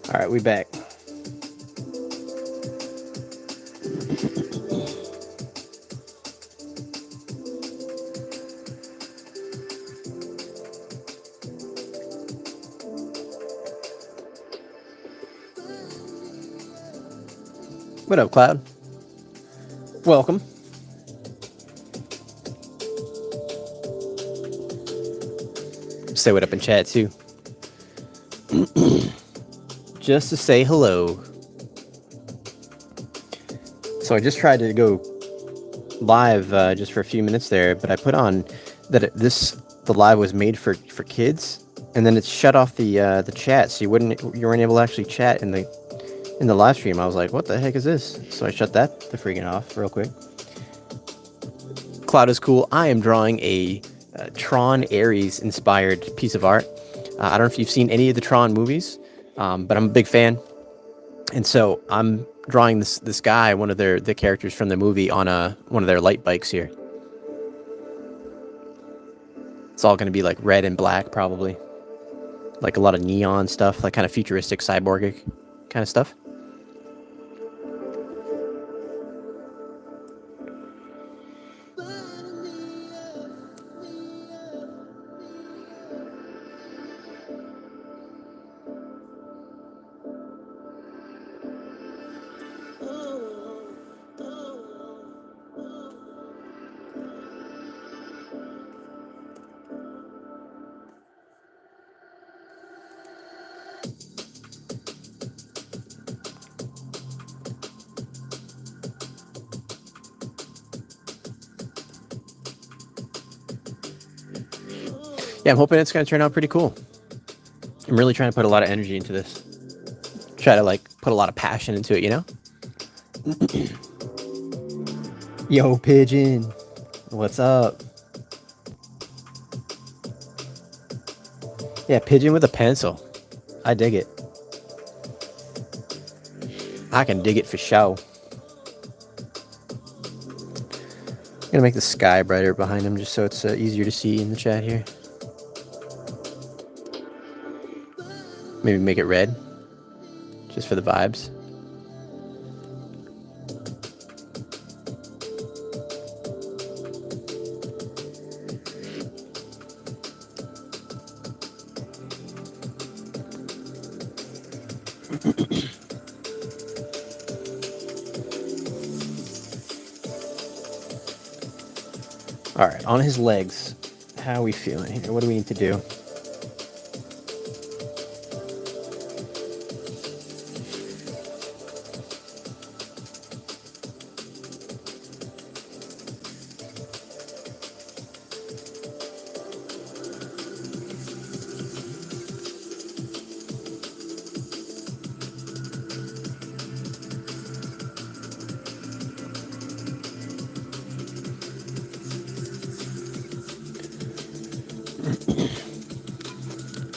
All right, we back. What up, Cloud? Welcome. Say what up in chat too. Just to say hello. So I just tried to go live just for a few minutes there, but I put on that the live was made for kids, and then it shut off the chat, so you weren't able to actually chat in the live stream. I was like, what the heck is this? So I shut that the freaking off real quick. Cloud is cool. I am drawing a Tron Ares inspired piece of art. I don't know if you've seen any of the Tron movies, but I'm a big fan. And so I'm drawing this guy, one of the characters from the movie, on one of their light bikes here. It's all going to be like red and black, probably. Like a lot of neon stuff, like kind of futuristic cyborgic kind of stuff. Yeah, I'm hoping it's going to turn out pretty cool. I'm really trying to put a lot of energy into this. Try to like put a lot of passion into it, you know? Yo, Pigeon. What's up? Yeah, Pigeon with a pencil. I dig it. I can dig it for show. I'm gonna make the sky brighter behind him just so it's easier to see in the chat here. Maybe make it red, just for the vibes. All right, on his legs, how are we feeling here? What do we need to do?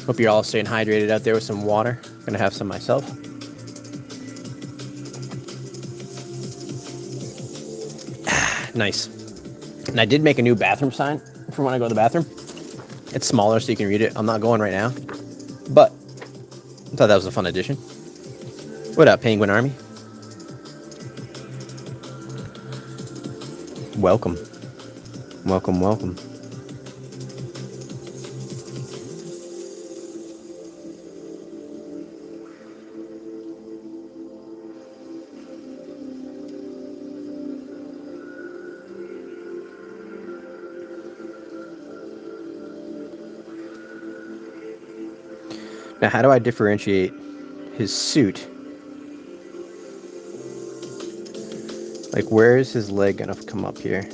Hope you're all staying hydrated out there with some water. Gonna have some myself. Nice. And I did make a new bathroom sign for when I go to the bathroom. It's smaller so you can read it. I'm not going right now, but I thought that was a fun addition. What up, Penguin Army? Welcome. Welcome, welcome. Now, how do I differentiate his suit? Like, where is his leg gonna come up here?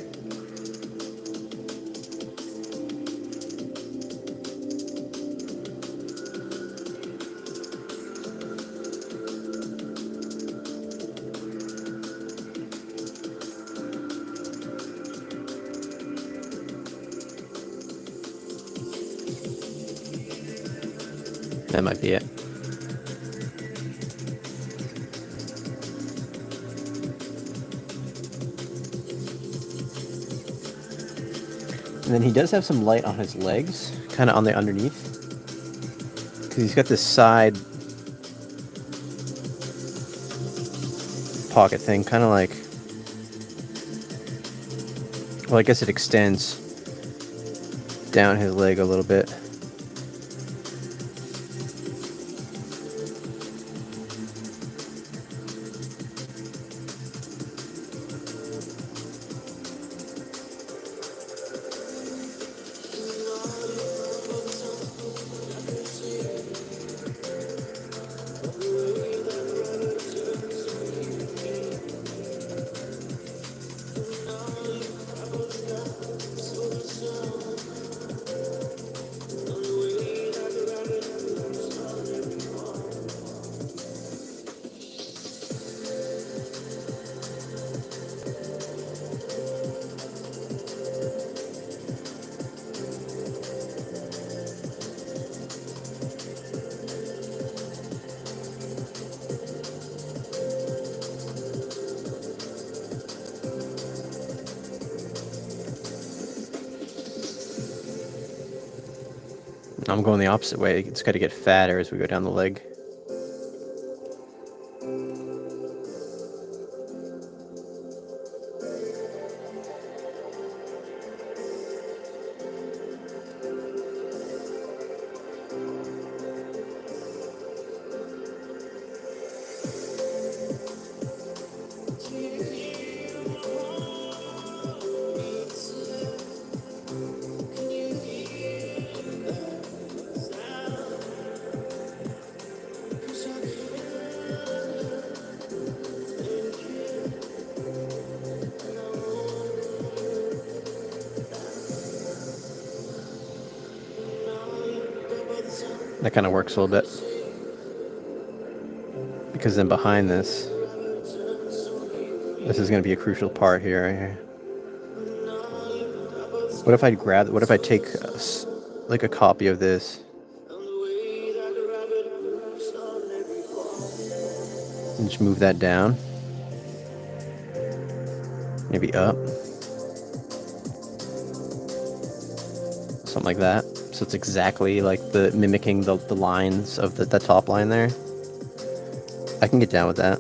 That might be it. And then he does have some light on his legs, kind of on the underneath. Because he's got this side pocket thing, kind of like, well, I guess it extends down his leg a little bit. I'm going the opposite way. It's got to get fatter as we go down the leg. That kind of works a little bit. Because then behind this is going to be a crucial part here, right here. What if I take like a copy of this and just move that down? Maybe up. Something like that. So it's exactly like mimicking the lines of the top line there. I can get down with that.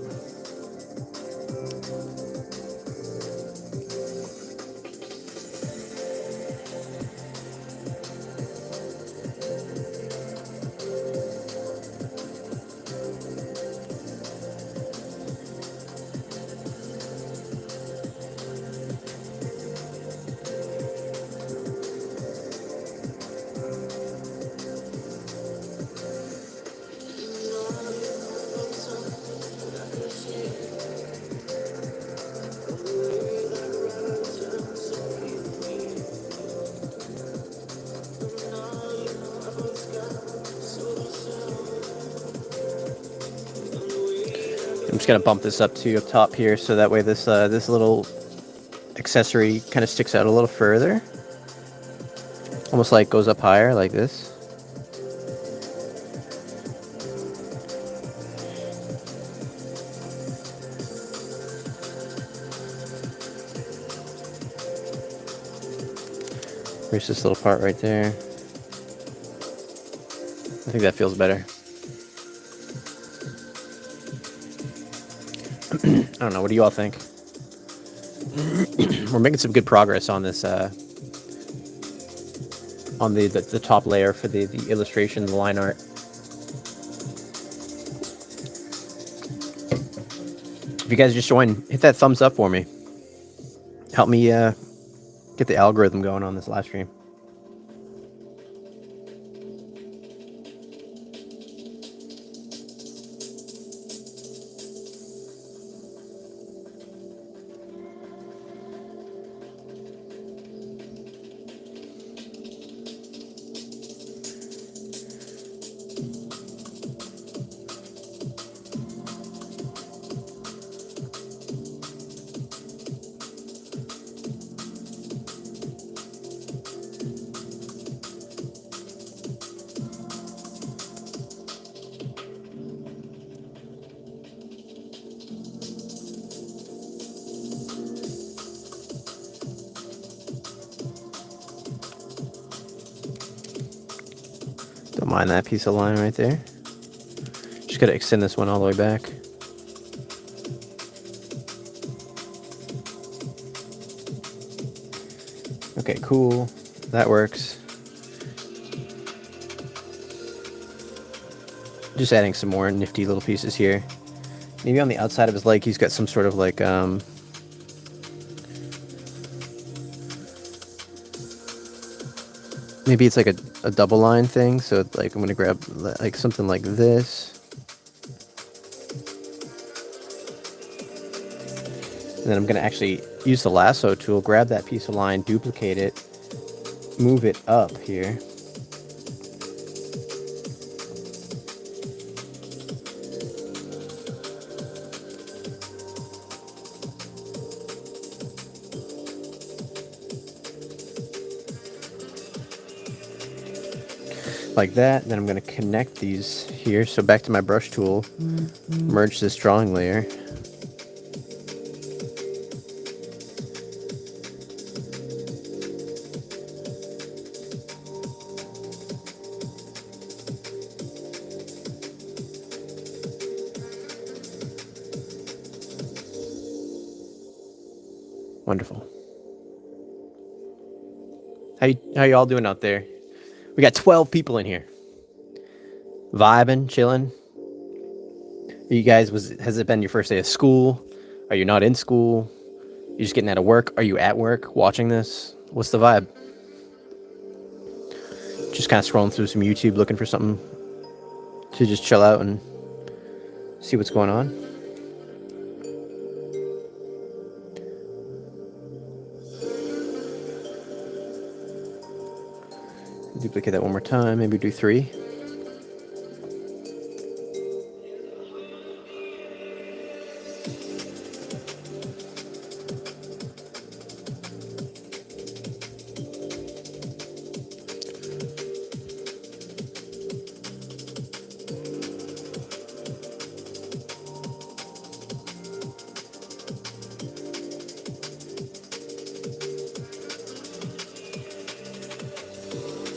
I'm just gonna bump this up to up top here, so that way this little accessory kind of sticks out a little further, almost like goes up higher like this. Here's this little part right there. I think that feels better. I don't know. What do you all think? We're making some good progress on this, on the top layer for the illustration, the line art. If you guys just join, hit that thumbs up for me. Help me get the algorithm going on this live stream. Don't mind that piece of line right there. Just gotta extend this one all the way back. Okay, cool. That works. Just adding some more nifty little pieces here. Maybe on the outside of his leg, he's got some sort of like, maybe it's like a double line thing. So like I'm gonna grab like something like this. And then I'm gonna actually use the lasso tool, grab that piece of line, duplicate it, move it up here. Like that, and then I'm going to connect these here. So back to my brush tool, merge this drawing layer. Wonderful. How you all doing out there? We got 12 people in here. Vibing, chilling. You guys, has it been your first day of school? Are you not in school? You just getting out of work? Are you at work watching this? What's the vibe? Just kind of scrolling through some YouTube looking for something to just chill out and see what's going on. Duplicate that one more time, maybe do 3.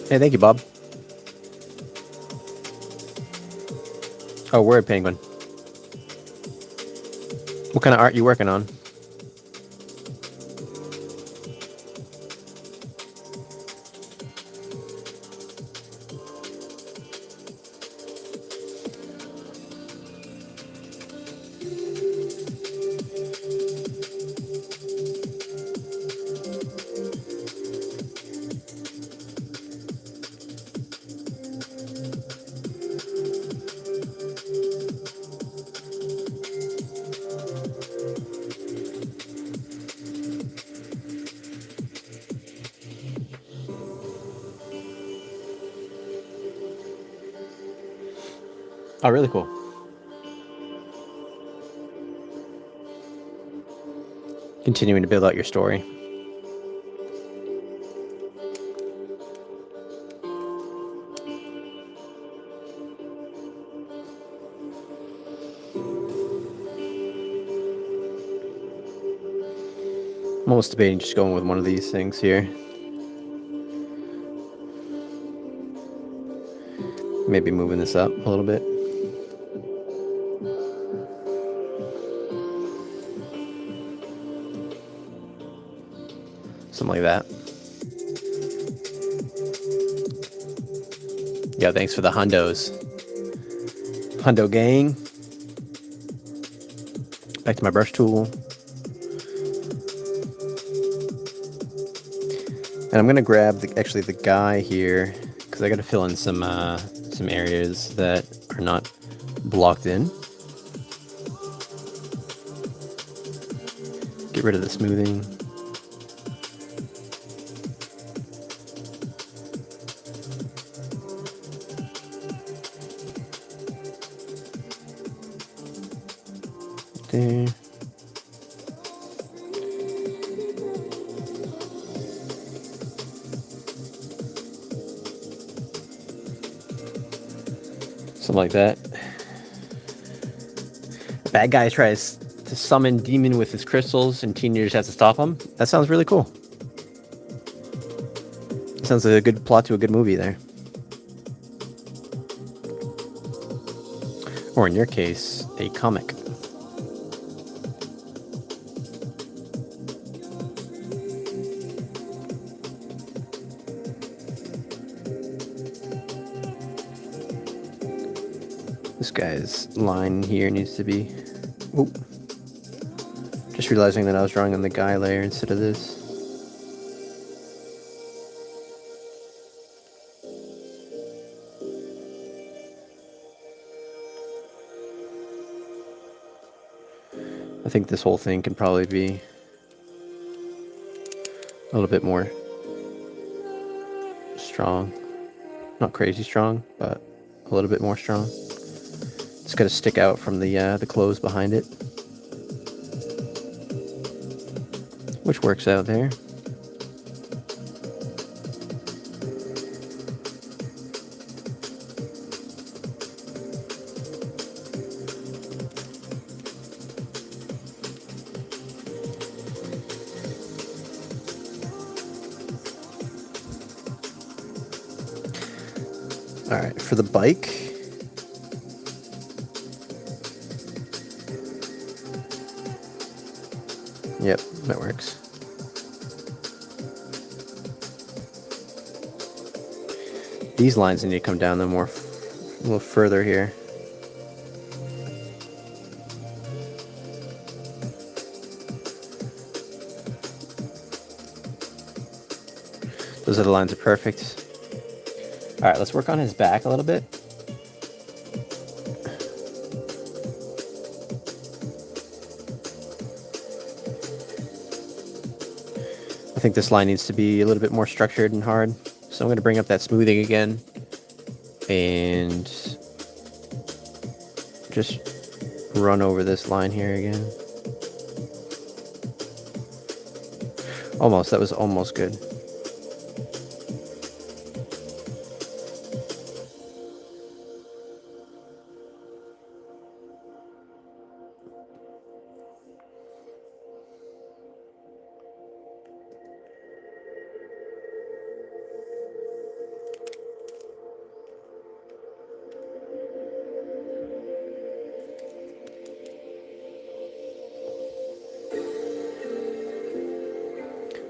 Hey, thank you, Bob. Oh, word penguin. What kind of art you working on? Oh, really cool. Continuing to build out your story. I'm almost debating just going with one of these things here. Maybe moving this up a little bit. Something like that. Yeah, thanks for the hundos. Hundo gang. Back to my brush tool. And I'm gonna grab actually the guy here because I gotta fill in some areas that are not blocked in. Get rid of the smoothing. There. Something like that. Bad guy tries to summon demon with his crystals and teenagers have to stop him. That sounds really cool. Sounds like a good plot to a good movie there. Or in your case, a comic. This guy's line here needs to be... Oop. Just realizing that I was drawing on the guy layer instead of this. I think this whole thing can probably be a little bit more strong. Not crazy strong, but a little bit more strong. It's got to stick out from the clothes behind it, which works out there. All right, for the bike, yep, that works. These lines need to come down a little further here. Those other lines are perfect. All right, let's work on his back a little bit. I think this line needs to be a little bit more structured and hard. So I'm going to bring up that smoothing again and just run over this line here again. Almost, that was almost good.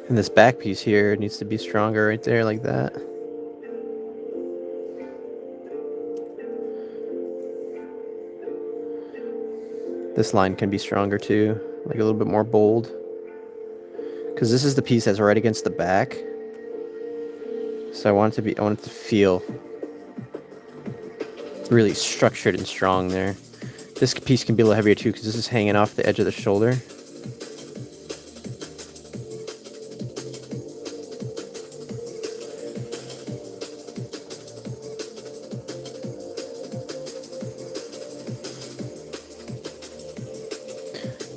And this back piece here needs to be stronger right there, like that. This line can be stronger too, like a little bit more bold. Because this is the piece that's right against the back. So I want it to feel really structured and strong there. This piece can be a little heavier too, because this is hanging off the edge of the shoulder.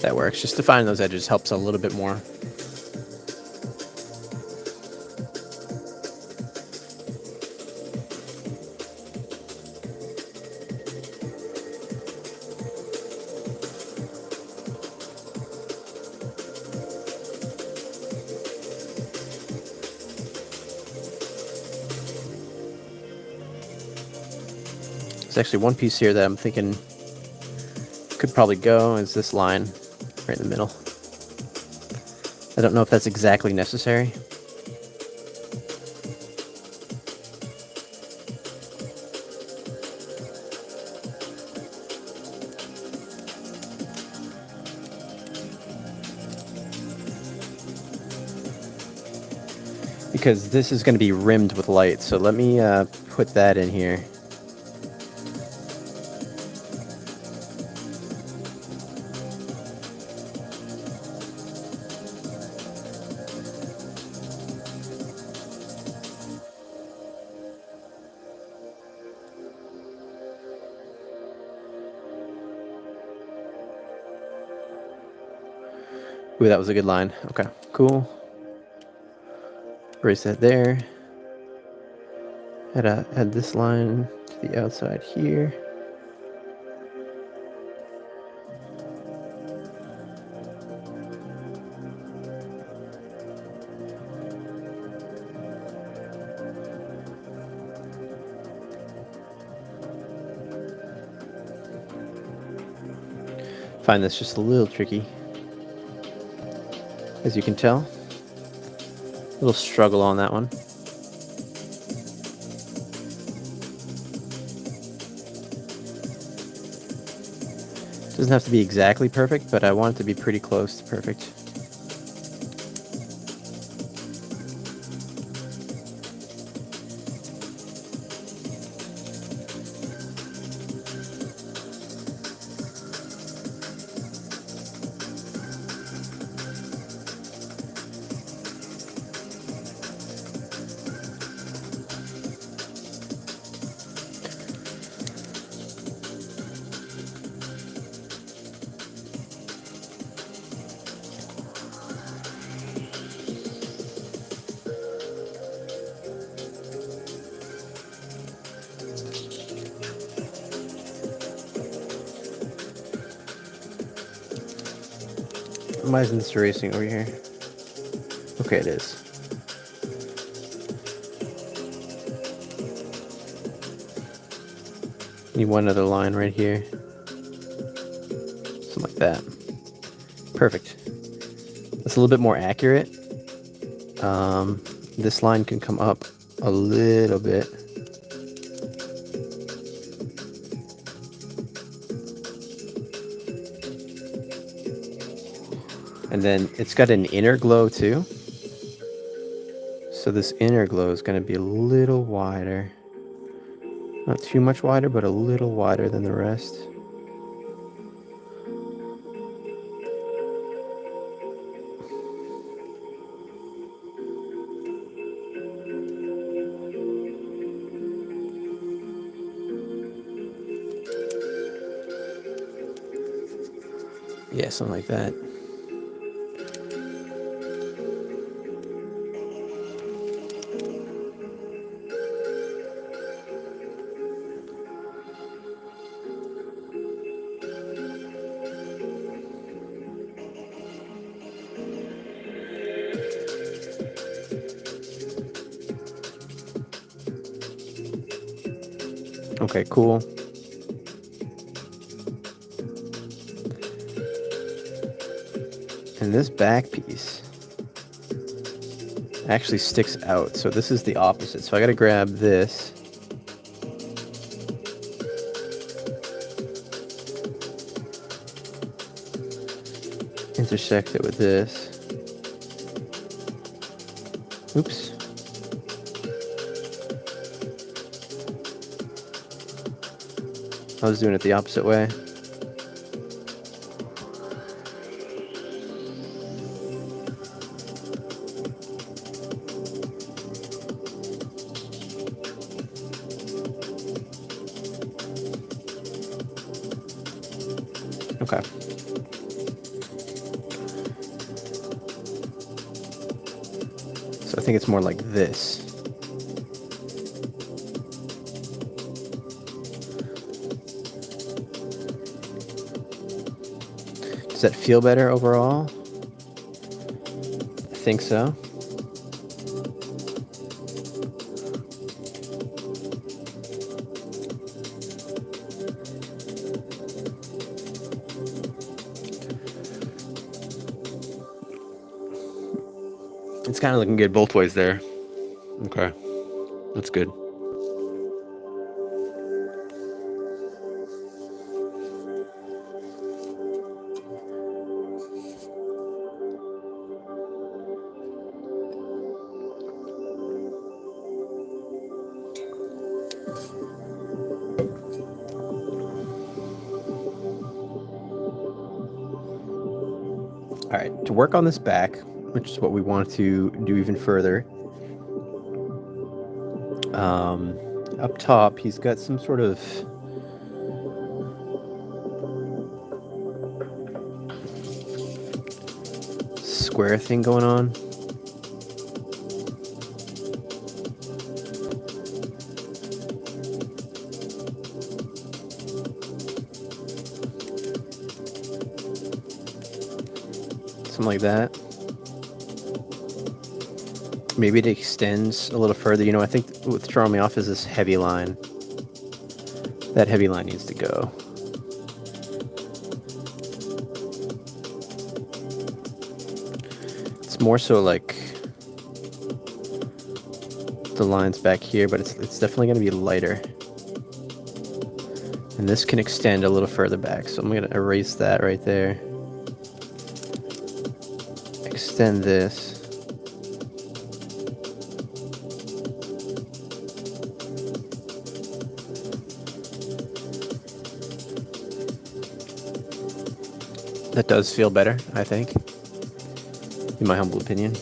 That works. Just defining those edges helps a little bit more. There's actually one piece here that I'm thinking could probably go, is this line right in the middle. I don't know if that's exactly necessary. Because this is going to be rimmed with light, so let me put that in here. Ooh, that was a good line. Okay, cool. Erase that there. Add this line to the outside here. Find this just a little tricky, as you can tell. A little struggle on that one. Doesn't have to be exactly perfect, but I want it to be pretty close to perfect. Why isn't this erasing over here? Okay, it is. Need one other line right here. Something like that. Perfect. That's a little bit more accurate. This line can come up a little bit. And then it's got an inner glow too. So this inner glow is going to be a little wider. Not too much wider, but a little wider than the rest. Yeah, something like that. Okay, cool. And this back piece actually sticks out. So this is the opposite. So I got to grab this. Intersect it with this. Oops. I was doing it the opposite way. Okay. So I think it's more like this. Does that feel better overall? I think so. It's kind of looking good both ways there. Okay, that's good. All right, to work on this back, which is what we want to do even further. Up top, he's got some sort of square thing going on. Something like that. Maybe it extends a little further. You know, I think what's throwing me off is this heavy line. That heavy line needs to go. It's more so like the lines back here, but it's definitely going to be lighter. And this can extend a little further back, so I'm going to erase that right there. Extend this. That does feel better, I think, in my humble opinion.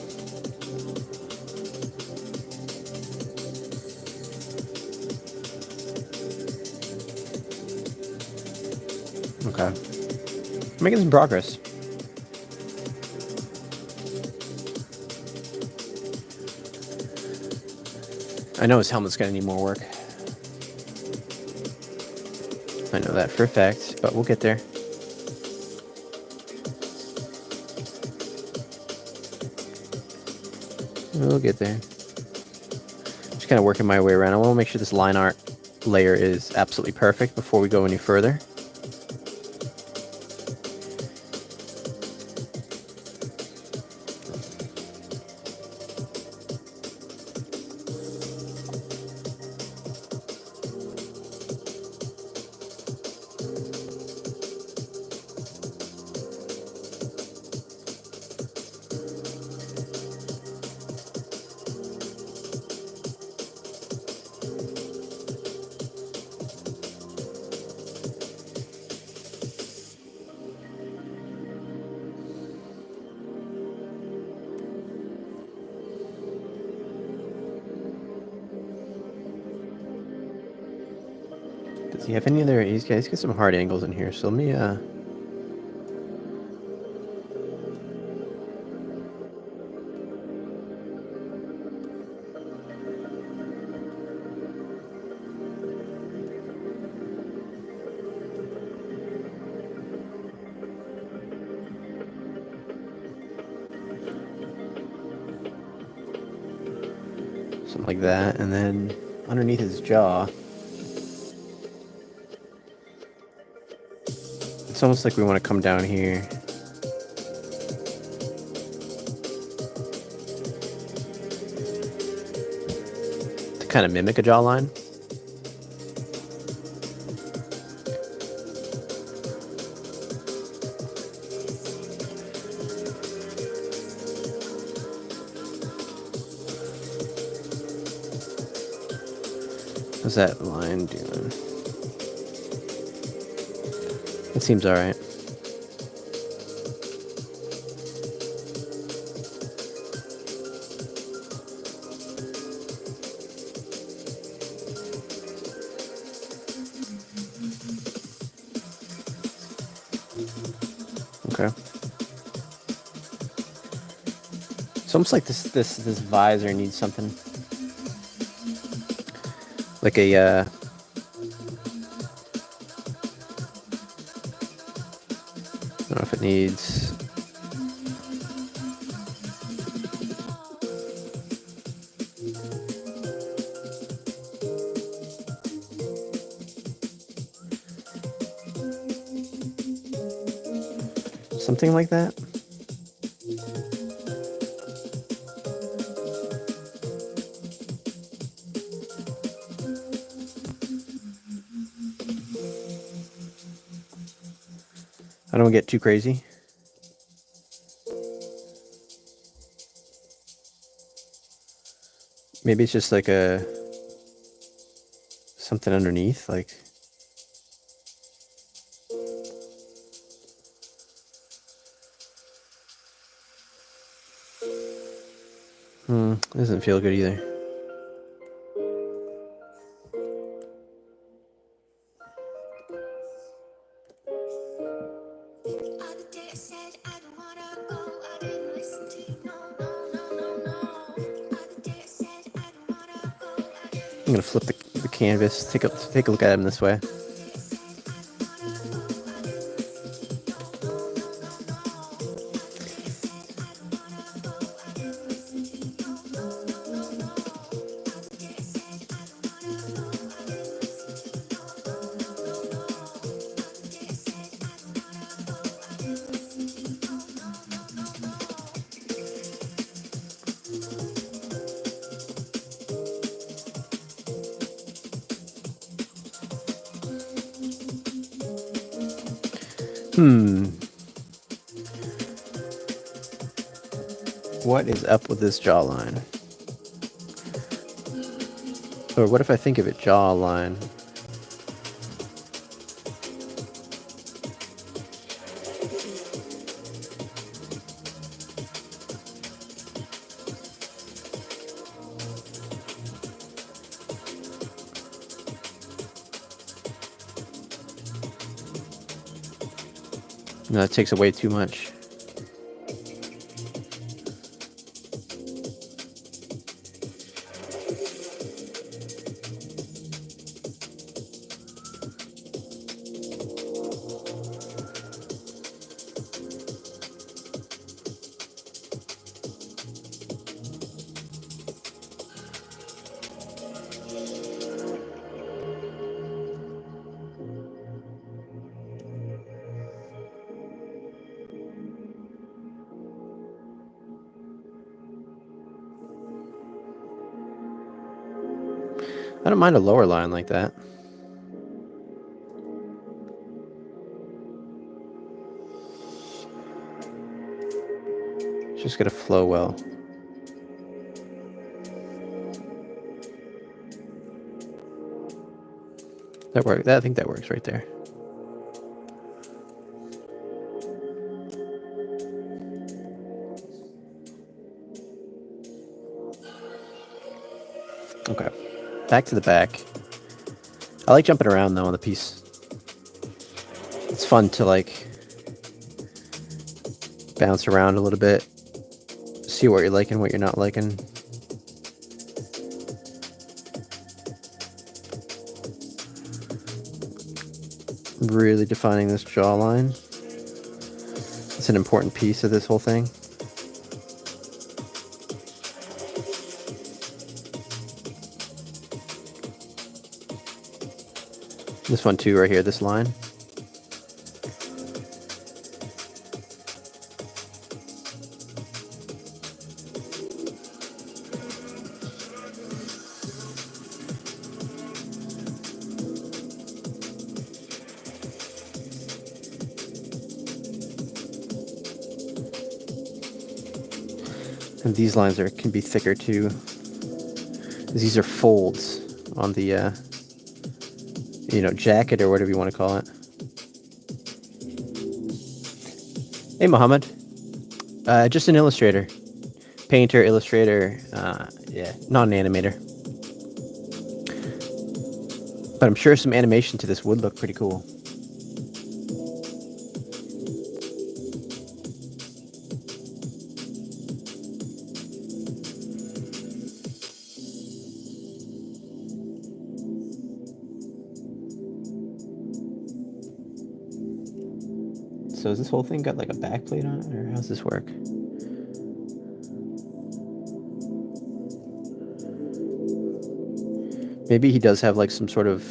Okay. Making some progress. I know his helmet's gonna need more work. I know that for a fact, but we'll get there. We'll get there. Just kind of working my way around. I want to make sure this line art layer is absolutely perfect before we go any further. Does he have any other? He's got some hard angles in here, so let me something like that, and then underneath his jaw, it's almost like we want to come down here. To kind of mimic a jawline. How's that line doing? It seems alright. Okay. It's almost like this visor needs something. Like a I don't know if it needs something like that. I don't get too crazy. Maybe it's just like a something underneath, like doesn't feel good either. I'm gonna flip the canvas, take a look at him this way. What is up with this jawline? Or what if I think of it jawline? No, that takes away too much. I don't mind a lower line like that. It's just gonna flow well. That works. I think that works right there. Okay. Back to the back. I like jumping around though on the piece. It's fun to like bounce around a little bit, see what you're liking, what you're not liking. Really defining this jawline. It's an important piece of this whole thing. This one too, right here, this line. And these lines can be thicker too. These are folds on the jacket or whatever you want to call it. Hey, Mohammed. Just an illustrator, painter, illustrator. Yeah, not an animator. But I'm sure some animation to this would look pretty cool. So has this whole thing got like a backplate on it, or how's this work? Maybe he does have like some sort of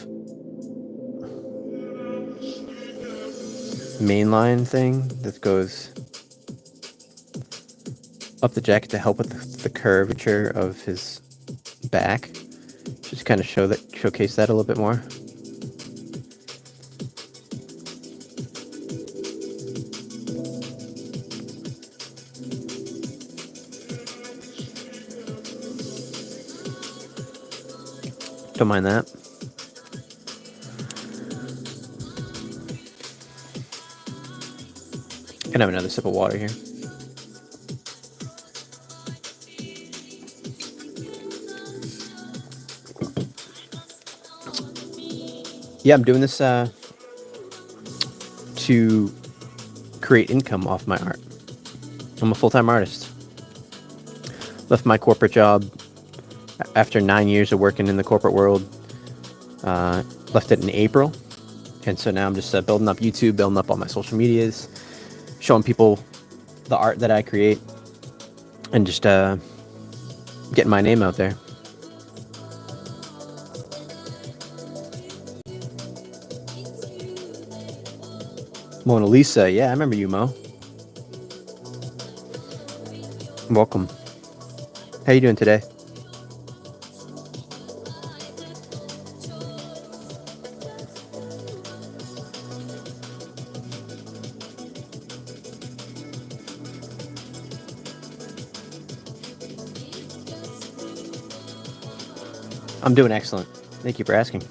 mainline thing that goes up the jacket to help with the curvature of his back. Just kind of showcase that a little bit more. Don't mind that. Can have another sip of water here. Yeah, I'm doing this to create income off my art. I'm a full-time artist. Left my corporate job after 9 years of working in the corporate world. Left it in April. And so now I'm just building up YouTube, building up all my social medias, showing people the art that I create, and just getting my name out there. Mona Lisa, yeah, I remember you, Mo. Welcome. How you doing today? I'm doing excellent. Thank you for asking.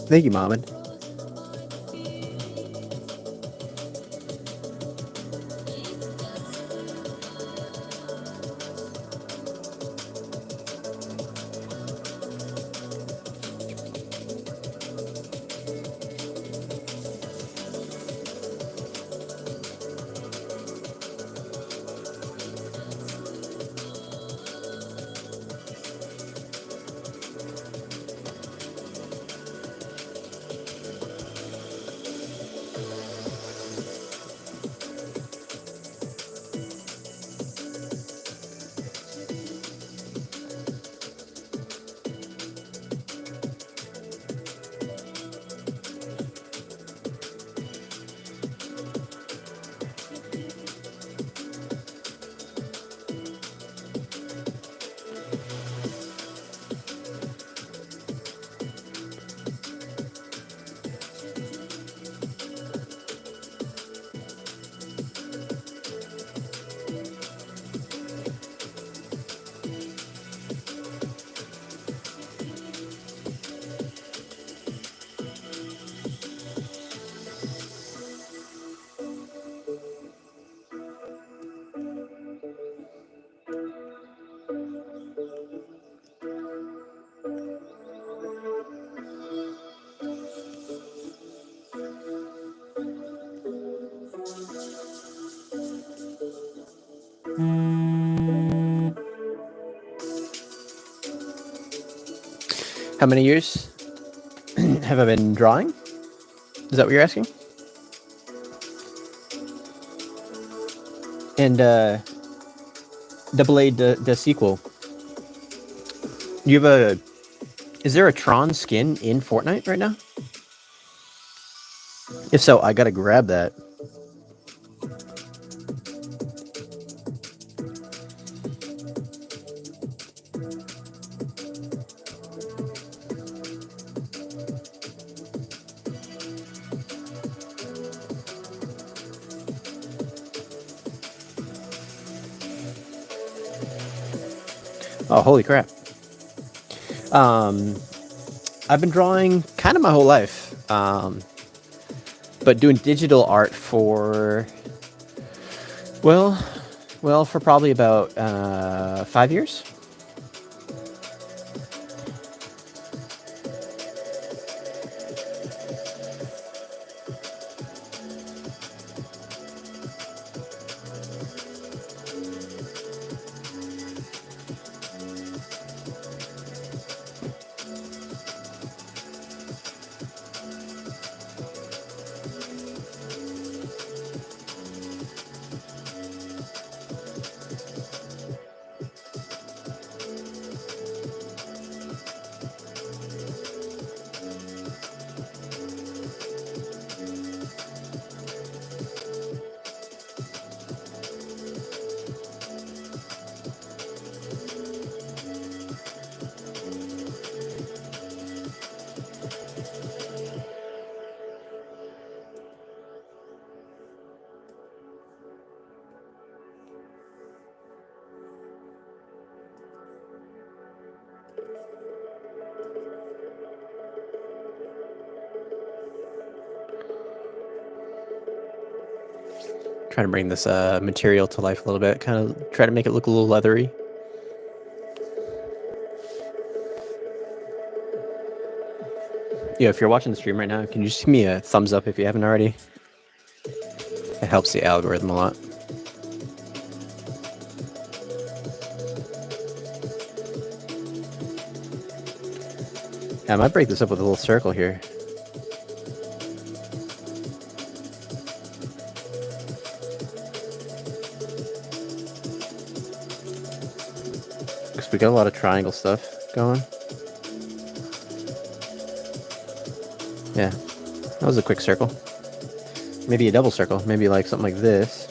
Thank you, Mohammed. How many years have I been drawing? Is that what you're asking? And Double A the sequel. You have a. Is there a Tron skin in Fortnite right now? If so, I gotta grab that. Oh, holy crap! Um, I've been drawing kind of my whole life, but doing digital art for well, for probably about 5 years. Trying to bring this material to life a little bit. Kind of try to make it look a little leathery. Yeah, if you're watching the stream right now, can you just give me a thumbs up if you haven't already? It helps the algorithm a lot. I might break this up with a little circle here. Because we got a lot of triangle stuff going. Yeah, that was a quick circle. Maybe a double circle. Maybe like something like this.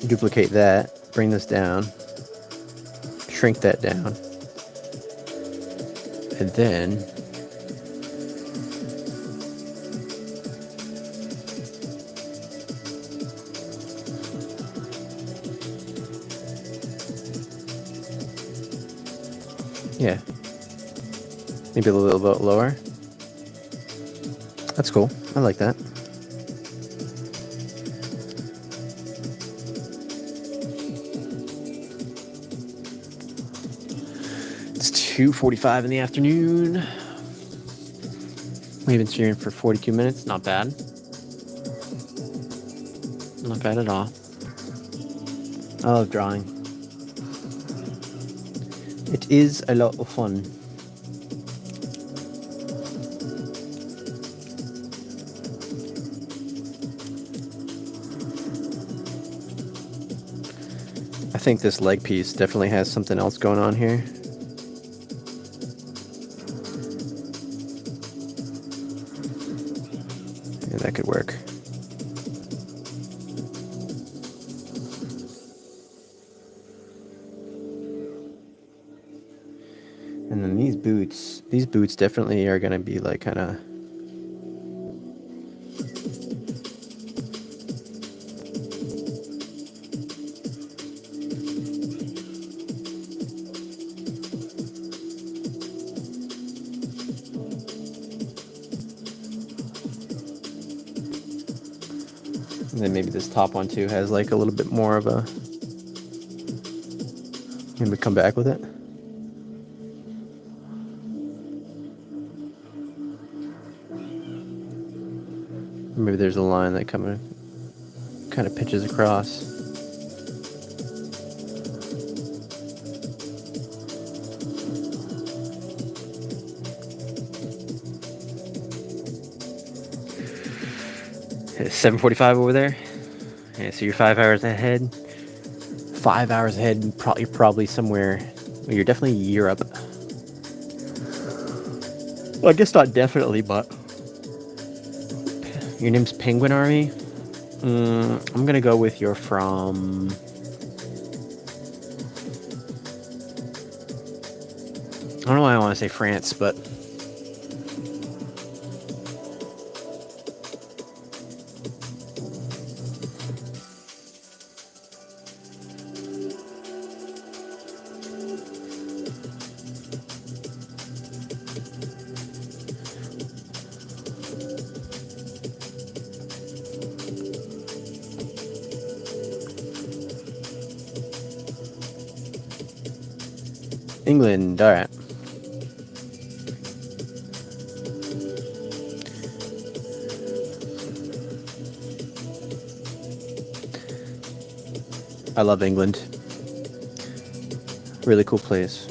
Duplicate that. Bring this down. Shrink that down. And then yeah, maybe a little bit lower. That's cool. I like that. It's 2:45 in the afternoon. We've been streaming for 42 minutes. Not bad. Not bad at all. I love drawing. It is a lot of fun. I think this leg piece definitely has something else going on here. Yeah, that could work. And then these boots definitely are gonna be like kind of. And then maybe this top one too has like a little bit more of a. Maybe come back with it. Maybe there's a line that kind of pitches across. It's 7:45 over there. Yeah, so you're 5 hours ahead. 5 hours ahead. You're probably somewhere. Well, you're definitely Europe. Well, I guess not definitely, but your name's Penguin Army. I'm gonna go with you're from. I don't know why I want to say France, but England. All right. I love England. Really cool place.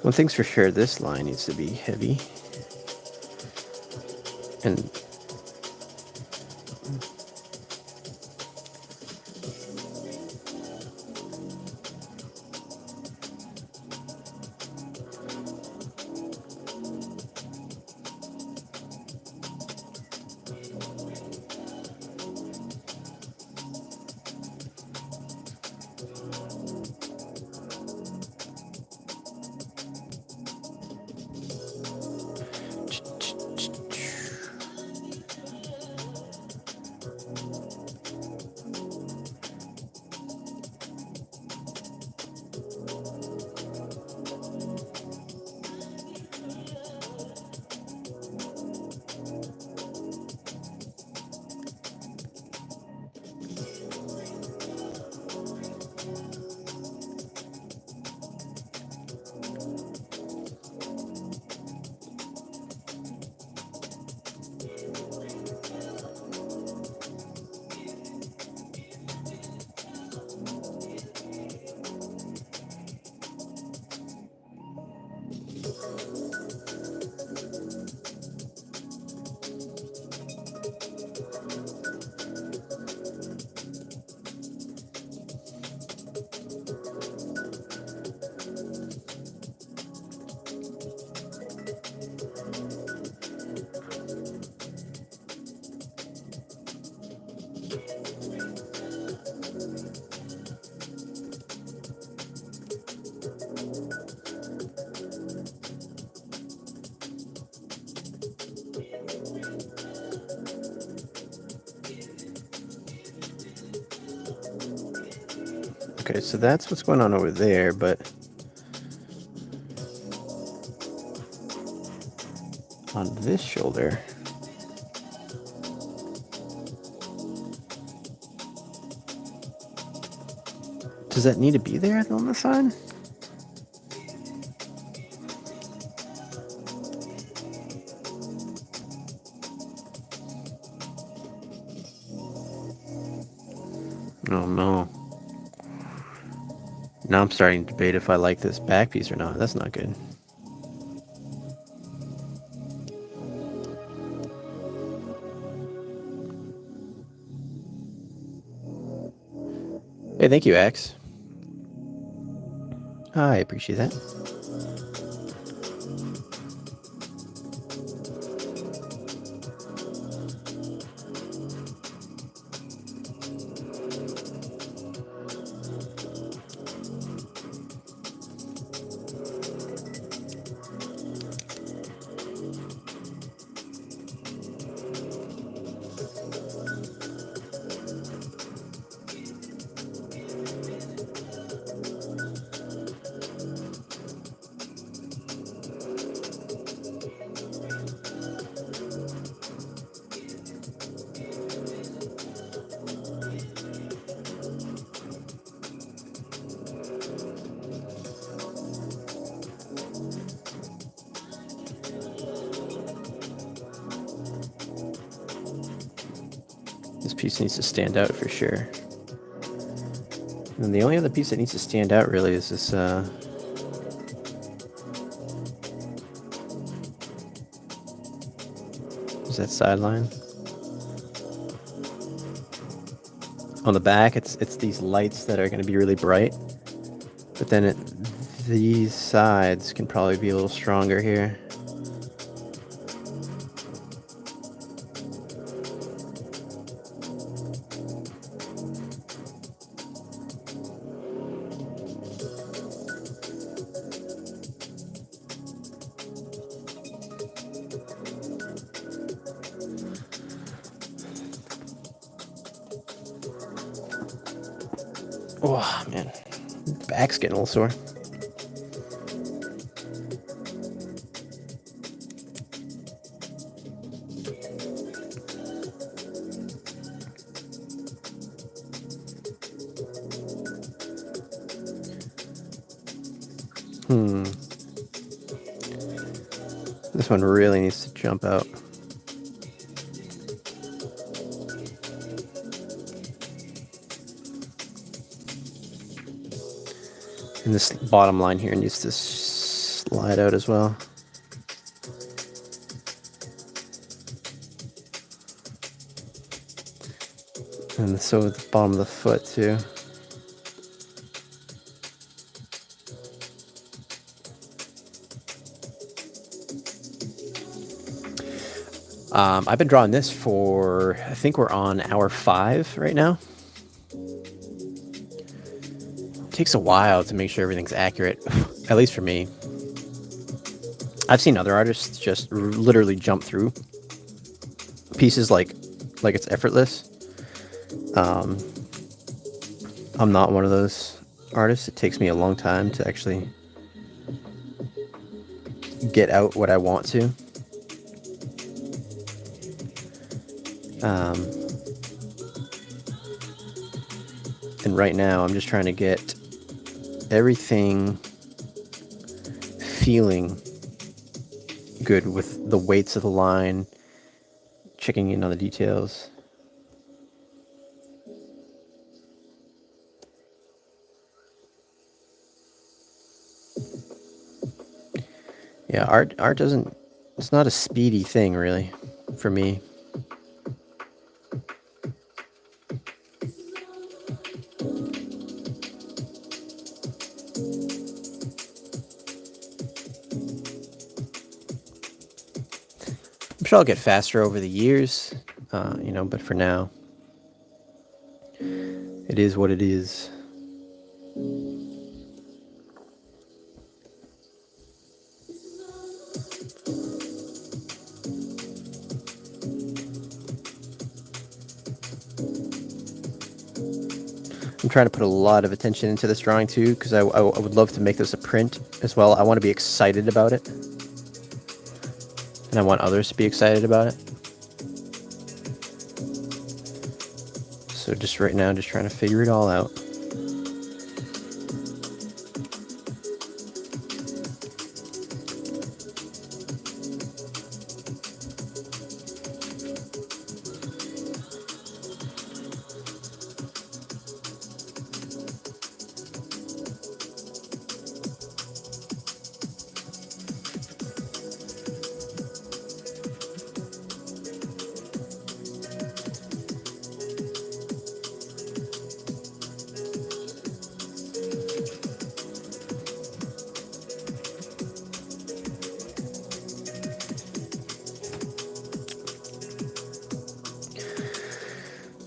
One thing's for sure, this line needs to be heavy. And Okay, so that's what's going on over there, but on this shoulder, does that need to be there on the side? Oh no. Now I'm starting to debate if I like this back piece or not. That's not good. Hey, thank you, Axe. I appreciate that. This piece needs to stand out for sure. And the only other piece that needs to stand out really is this is that sideline. On the back, it's these lights that are going to be really bright, but then these sides can probably be a little stronger here. Oh man, back's getting a little sore. This one really needs to jump out. And this bottom line here needs to slide out as well. And so at the bottom of the foot too. I've been drawing this for, I think we're on hour 5 right now. It takes a while to make sure everything's accurate, at least for me. I've seen other artists just literally jump through pieces like it's effortless. I'm not one of those artists. It takes me a long time to actually get out what I want to. And right now I'm just trying to get everything feeling good with the weights of the line, checking in on the details. Yeah, art doesn't, it's not a speedy thing really for me. I'm sure I'll get faster over the years, but for now, it is what it is. I'm trying to put a lot of attention into this drawing too, because I would love to make this a print as well. I want to be excited about it. And I want others to be excited about it. So just right now, just trying to figure it all out.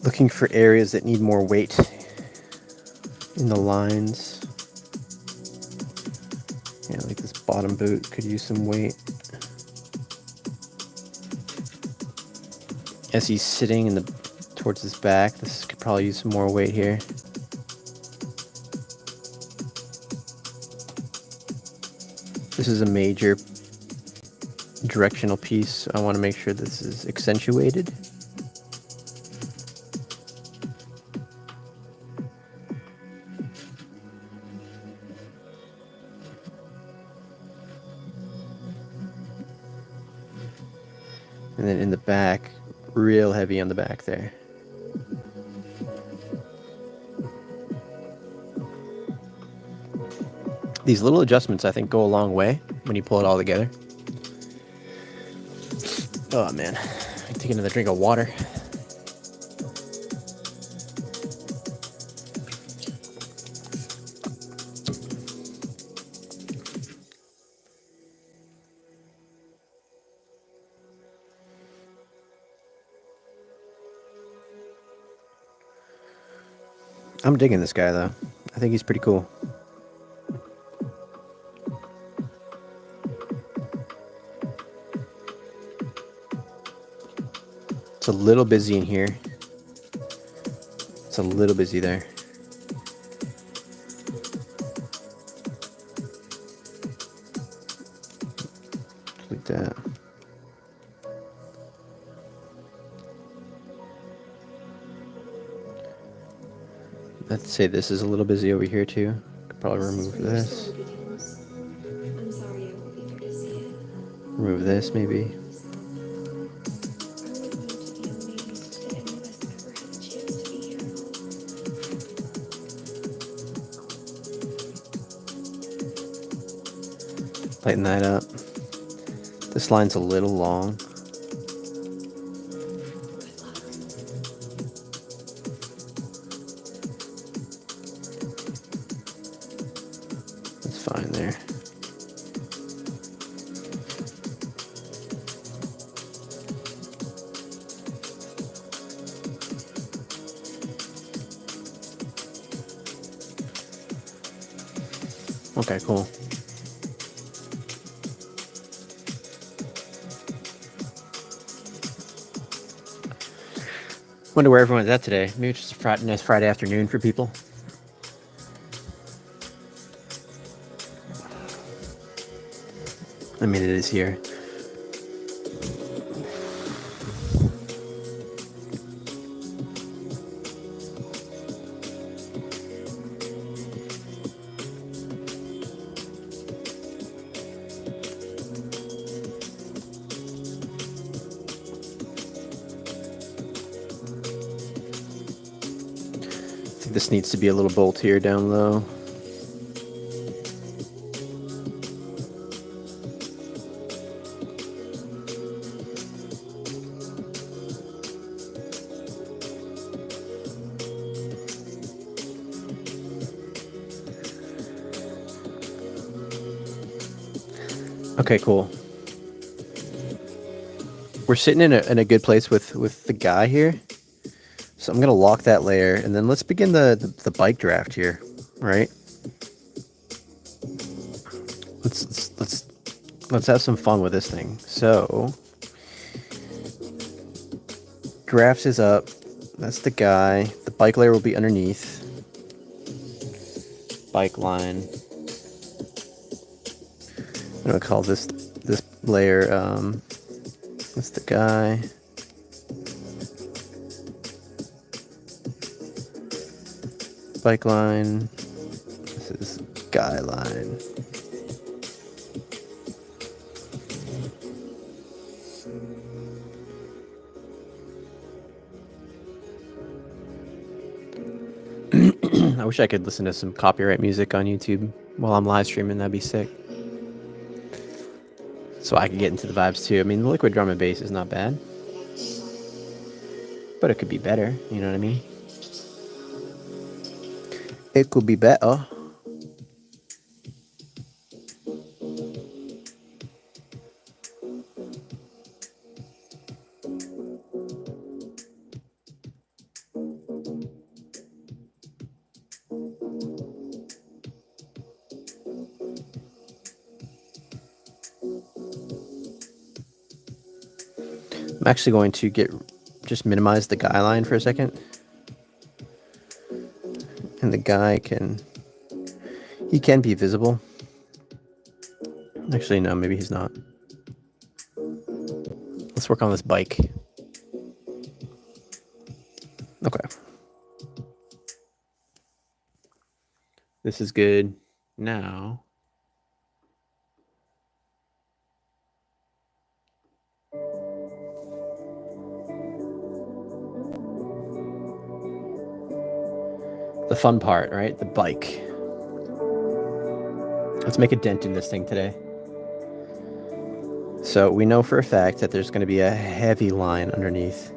Looking for areas that need more weight in the lines. Yeah, like this bottom boot could use some weight. As he's sitting towards his back, this could probably use some more weight here. This is a major directional piece. I want to make sure this is accentuated. And then in the back, real heavy on the back there. These little adjustments, I think, go a long way when you pull it all together. Oh man, I take another drink of water. I'm digging this guy though. I think he's pretty cool. It's a little busy in here. It's a little busy there. Like that. Let's say this is a little busy over here too. Could probably remove this. Remove this maybe. Lighten that up. This line's a little long. That's fine there. Okay, cool. Wonder where everyone's at today. Maybe it's just a nice Friday afternoon for people. I mean, it is here. I think this needs to be a little boltier down low. Okay, cool. We're sitting in a good place with the guy here. So I'm gonna lock that layer, and then let's begin the bike draft here, right? Let's have some fun with this thing. So draft is up. That's the guy. The bike layer will be underneath. bike line. I'm gonna call this layer. What's the guy? Bike line. This is guy line. I wish I could listen to some copyright music on YouTube while I'm live streaming. That'd be sick. So I could get into the vibes too. I mean, the liquid drum and bass is not bad, but it could be better. You know what I mean? It could be better. I'm actually going to just minimize the guy line for a second. And the guy can be visible. Actually, no, maybe he's not. Let's work on this bike. Okay. This is good. Now, the fun part, right? The bike. Let's make a dent in this thing today. So we know for a fact that there's going to be a heavy line underneath.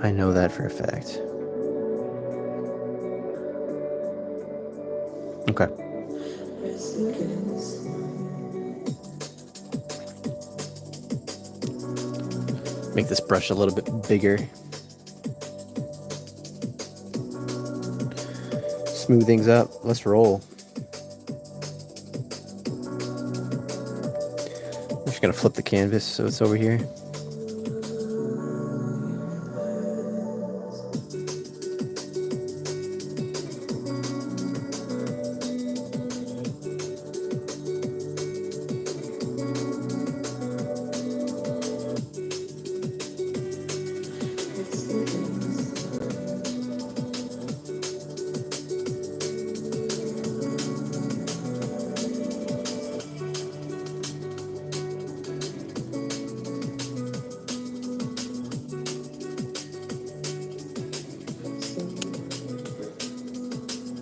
I know that for a fact. Okay. Make this brush a little bit bigger. Smooth things up. Let's roll. I'm just gonna flip the canvas so it's over here.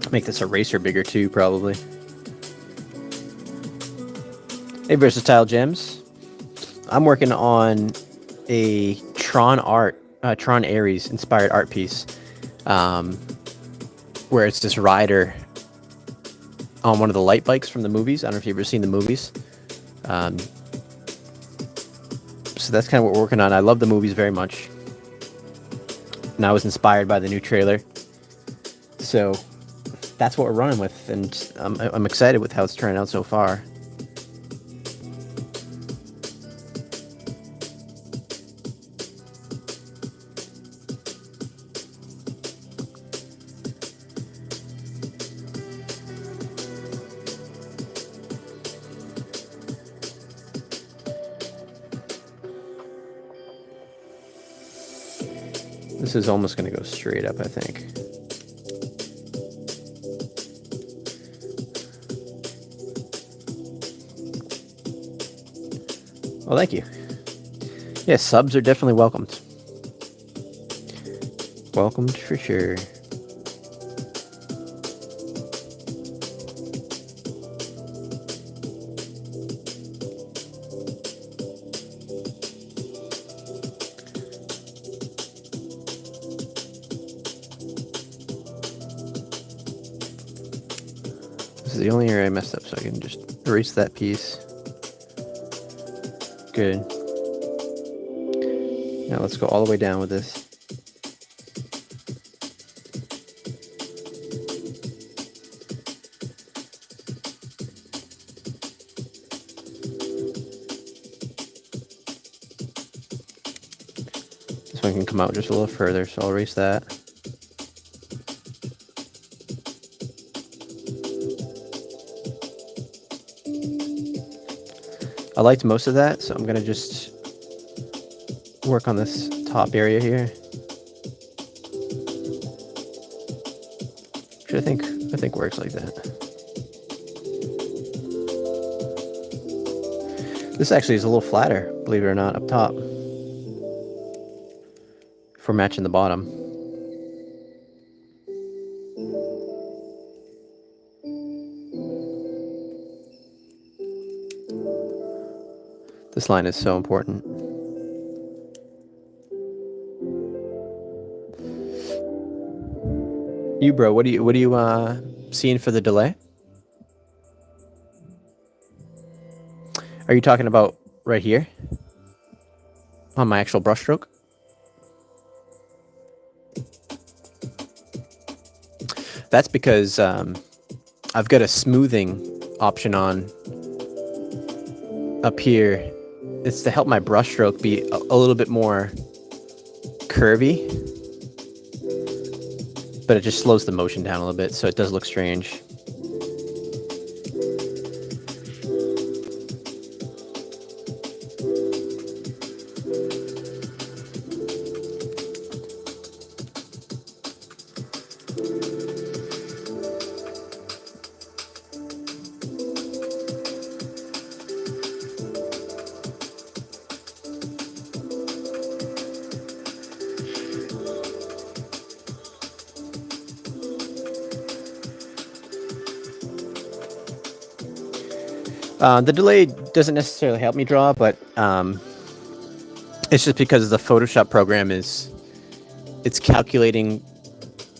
Make this eraser bigger too, probably. Hey, Versatile Gems. I'm working on a Tron Ares inspired art piece, where it's this rider on one of the light bikes from the movies. I don't know if you've ever seen the movies. So that's kind of what we're working on. I love the movies very much, and I was inspired by the new trailer. So that's what we're running with, and I'm excited with how it's turning out so far. This is almost going to go straight up, I think. Well, thank you. Yeah, subs are definitely welcomed. Welcomed for sure. This is the only area I messed up, so I can just erase that piece. Good. Now let's go all the way down with this. This one can come out just a little further, so I'll erase that. I liked most of that, so I'm gonna just work on this top area here. Which I think works like that. This actually is a little flatter, believe it or not, up top. For matching the bottom. This line is so important. You, bro, what are you seeing for the delay? Are you talking about right here? On my actual brushstroke? That's because I've got a smoothing option on up here. It's to help my brushstroke be a little bit more curvy, but it just slows the motion down a little bit, so it does look strange. The delay doesn't necessarily help me draw, but it's just because the Photoshop program it's calculating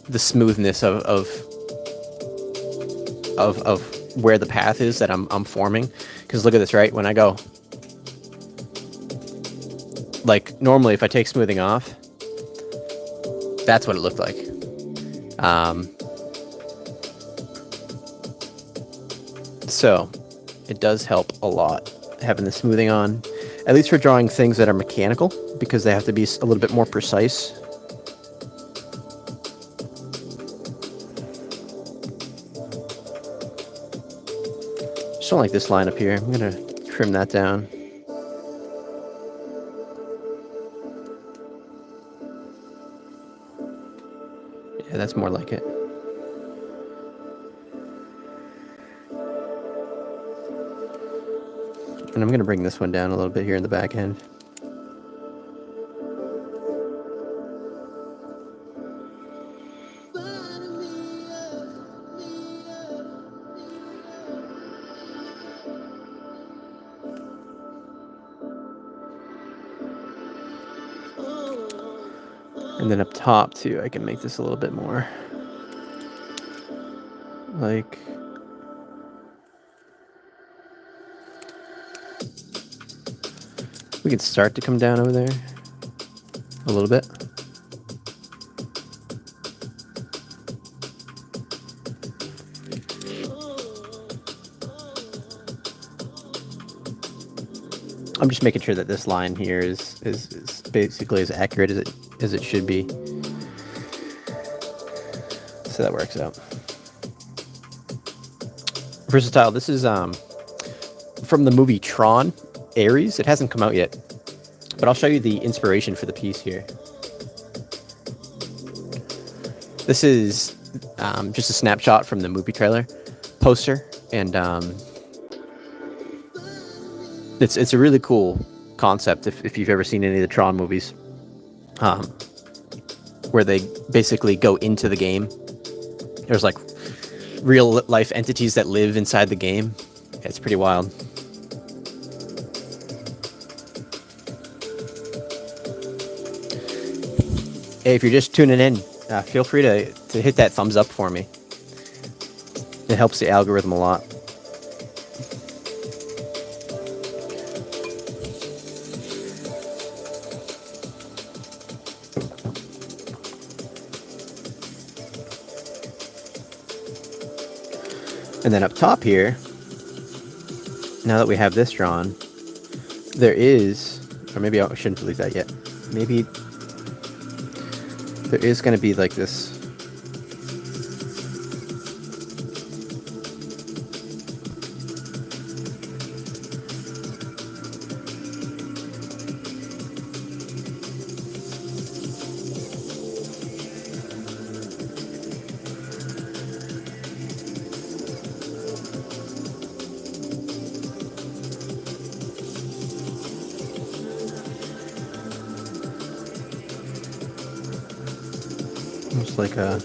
the smoothness of where the path is that I'm forming. Because look at this, right? When I go, like normally if I take smoothing off, that's what it looked like. So it does help a lot having the smoothing on, at least for drawing things that are mechanical, because they have to be a little bit more precise. Just don't like this line up here. I'm gonna trim that down. Yeah, that's more like it. And I'm going to bring this one down a little bit here in the back end. And then up top too, I can make this a little bit more like... We can start to come down over there a little bit. I'm just making sure that this line here is basically as accurate as it should be. So that works out. Versatile. This is from the movie Tron. Ares. It hasn't come out yet, but I'll show you the inspiration for the piece here. This is just a snapshot from the movie trailer poster, and it's a really cool concept if you've ever seen any of the Tron movies, where they basically go into the game. There's like real life entities that live inside the game. It's pretty wild. Hey, if you're just tuning in, feel free to hit that thumbs up for me. It helps the algorithm a lot. And then up top here, now that we have this drawn, there is, or maybe I shouldn't delete that yet. Maybe There is going to be like this. Almost like a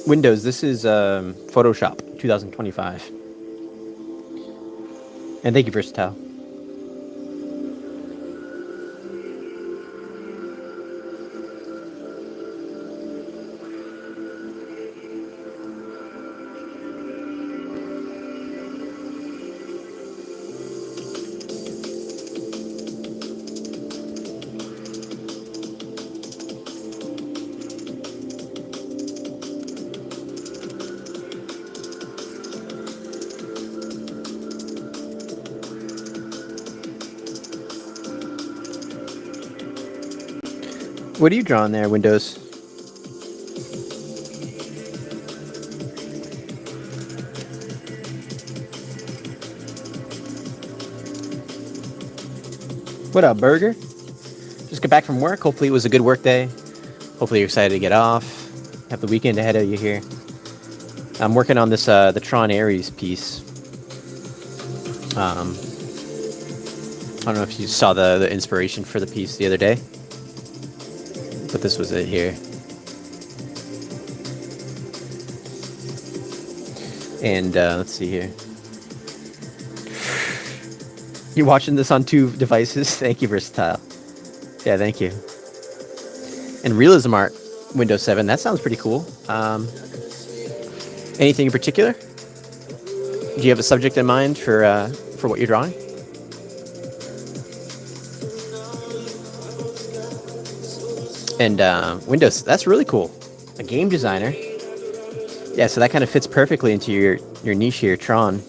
Windows. This is Photoshop 2025. And thank you, Versatile. What are you drawing there, Windows? What up, Burger? Just got back from work. Hopefully it was a good work day. Hopefully you're excited to get off. Have the weekend ahead of you here. I'm working on this the Tron Ares piece. I don't know if you saw the inspiration for the piece the other day, but this was it here. And let's see here. You're watching this on 2 devices? Thank you, Versatile. Yeah, thank you. And realism art, Windows 7. That sounds pretty cool. Anything in particular? Do you have a subject in mind for what you're drawing? And Windows, that's really cool. A game designer. Yeah, so that kind of fits perfectly into your niche here, Tron.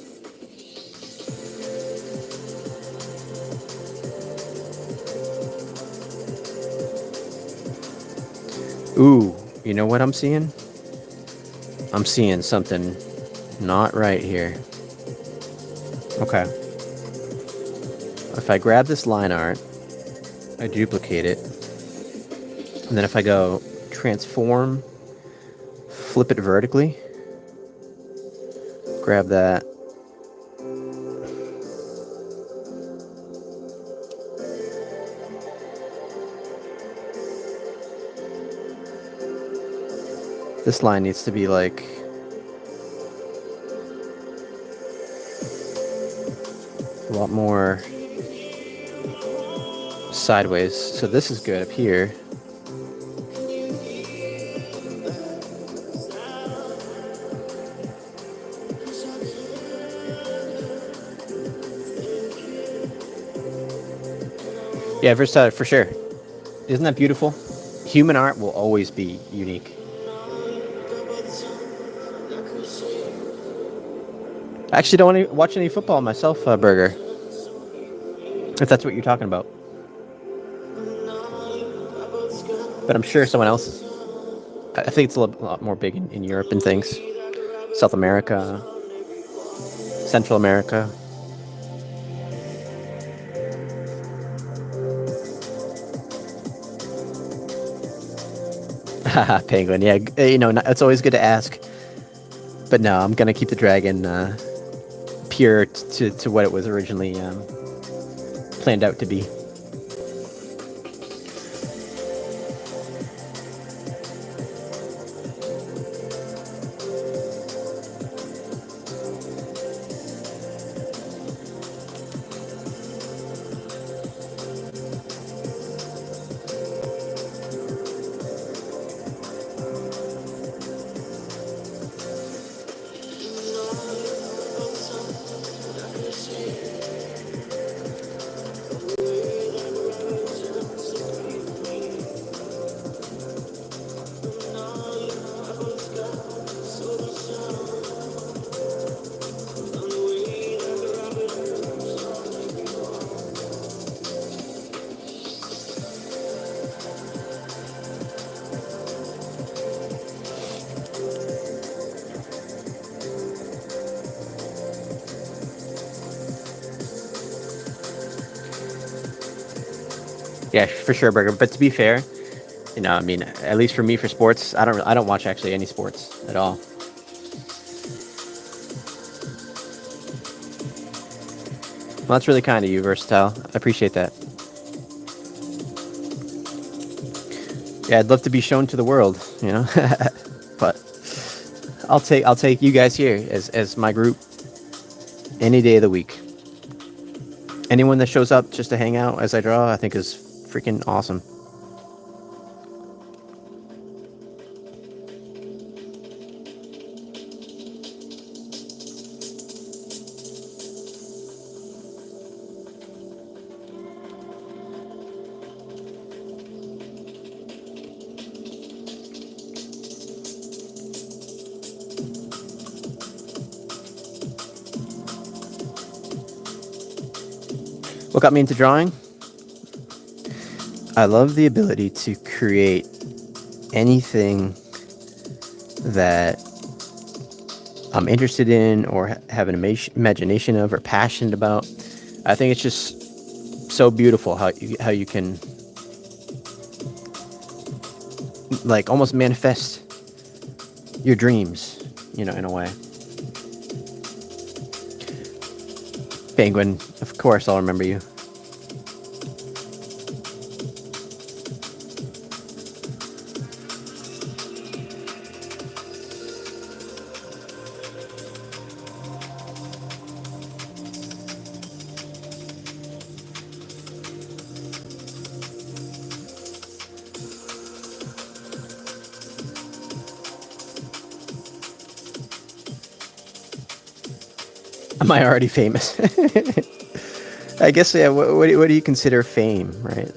Ooh, you know what I'm seeing? I'm seeing something not right here. Okay. If I grab this line art, I duplicate it, and then if I go transform, flip it vertically, grab that, this line needs to be like a lot more sideways. So this is good up here. Yeah, for sure. Isn't that beautiful? Human art will always be unique. I actually don't want to watch any football myself, Burger. If that's what you're talking about. But I'm sure someone else is. I think it's a lot more big in Europe and things. South America, Central America. Haha, penguin. Yeah, you know, it's always good to ask. But no, I'm gonna keep the dragon pure to what it was originally planned out to be. Yeah, for sure, Burger. But to be fair, I mean, at least for me, for sports, I don't watch actually any sports at all. Well, that's really kind of you, Versatile. I appreciate that. Yeah, I'd love to be shown to the world, but I'll take you guys here as my group any day of the week. Anyone that shows up just to hang out as I draw, I think is freaking awesome. What got me into drawing? I love the ability to create anything that I'm interested in or have an imagination of or passionate about. I think it's just so beautiful how you can like almost manifest your dreams, in a way. Penguin, of course I'll remember you. Am I already famous? I guess, yeah. What do you consider fame, right?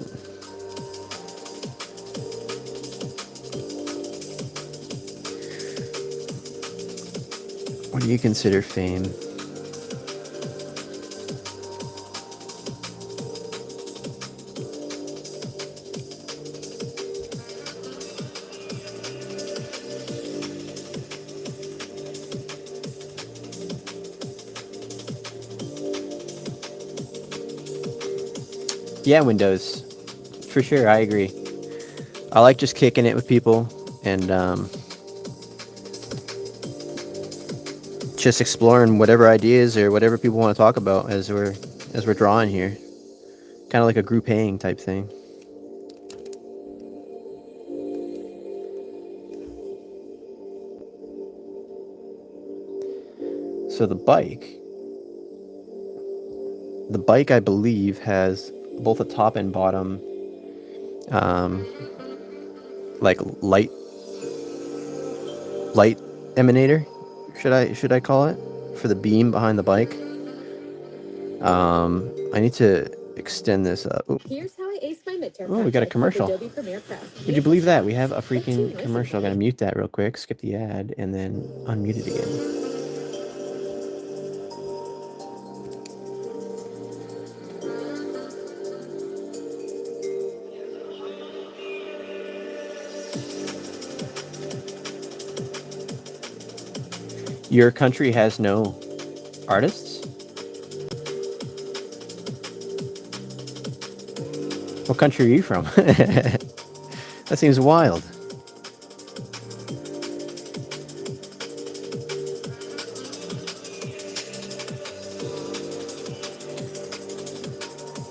What do you consider fame? Yeah, Windows. For sure, I agree. I like just kicking it with people and just exploring whatever ideas or whatever people want to talk about as we're drawing here. Kind of like a group hang type thing. So the bike, I believe, has both a top and bottom, um, like light emanator. Should I call it for the beam behind the bike? I need to extend this up. Ooh. Here's how I aced my midterm. Oh, we got a commercial. Adobe Premiere Pro. Would you believe that? We have a freaking commercial. I'm gonna mute that real quick, skip the ad, and then unmute it again. Your country has no artists? What country are you from? That seems wild.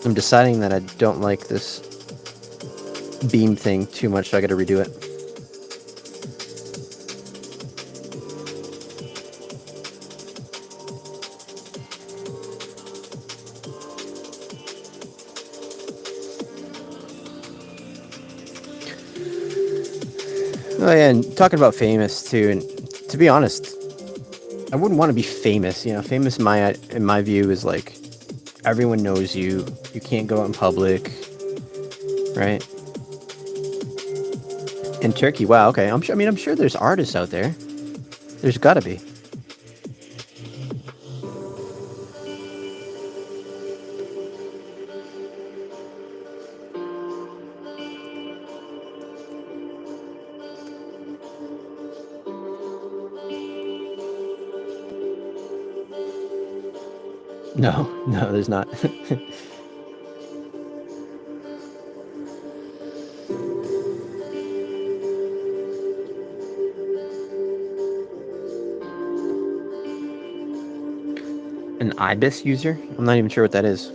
I'm deciding that I don't like this beam thing too much, so I gotta redo it. Oh yeah, and talking about famous too, and to be honest, I wouldn't want to be famous. Famous in my view is like everyone knows you. You can't go out in public, right? In Turkey, wow, okay. I'm sure there's artists out there. There's gotta be. No, no, there's not. IBIS user? I'm not even sure what that is.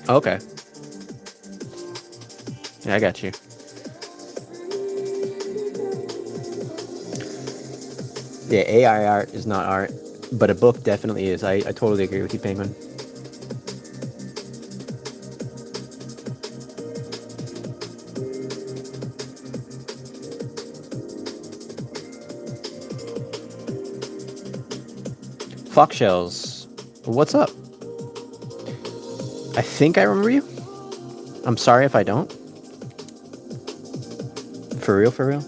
Okay. Yeah, I got you. Yeah, AI art is not art, but a book definitely is. I totally agree with you, Penguin. Fox shells. What's up? I think I remember you. I'm sorry if I don't. For real, for real.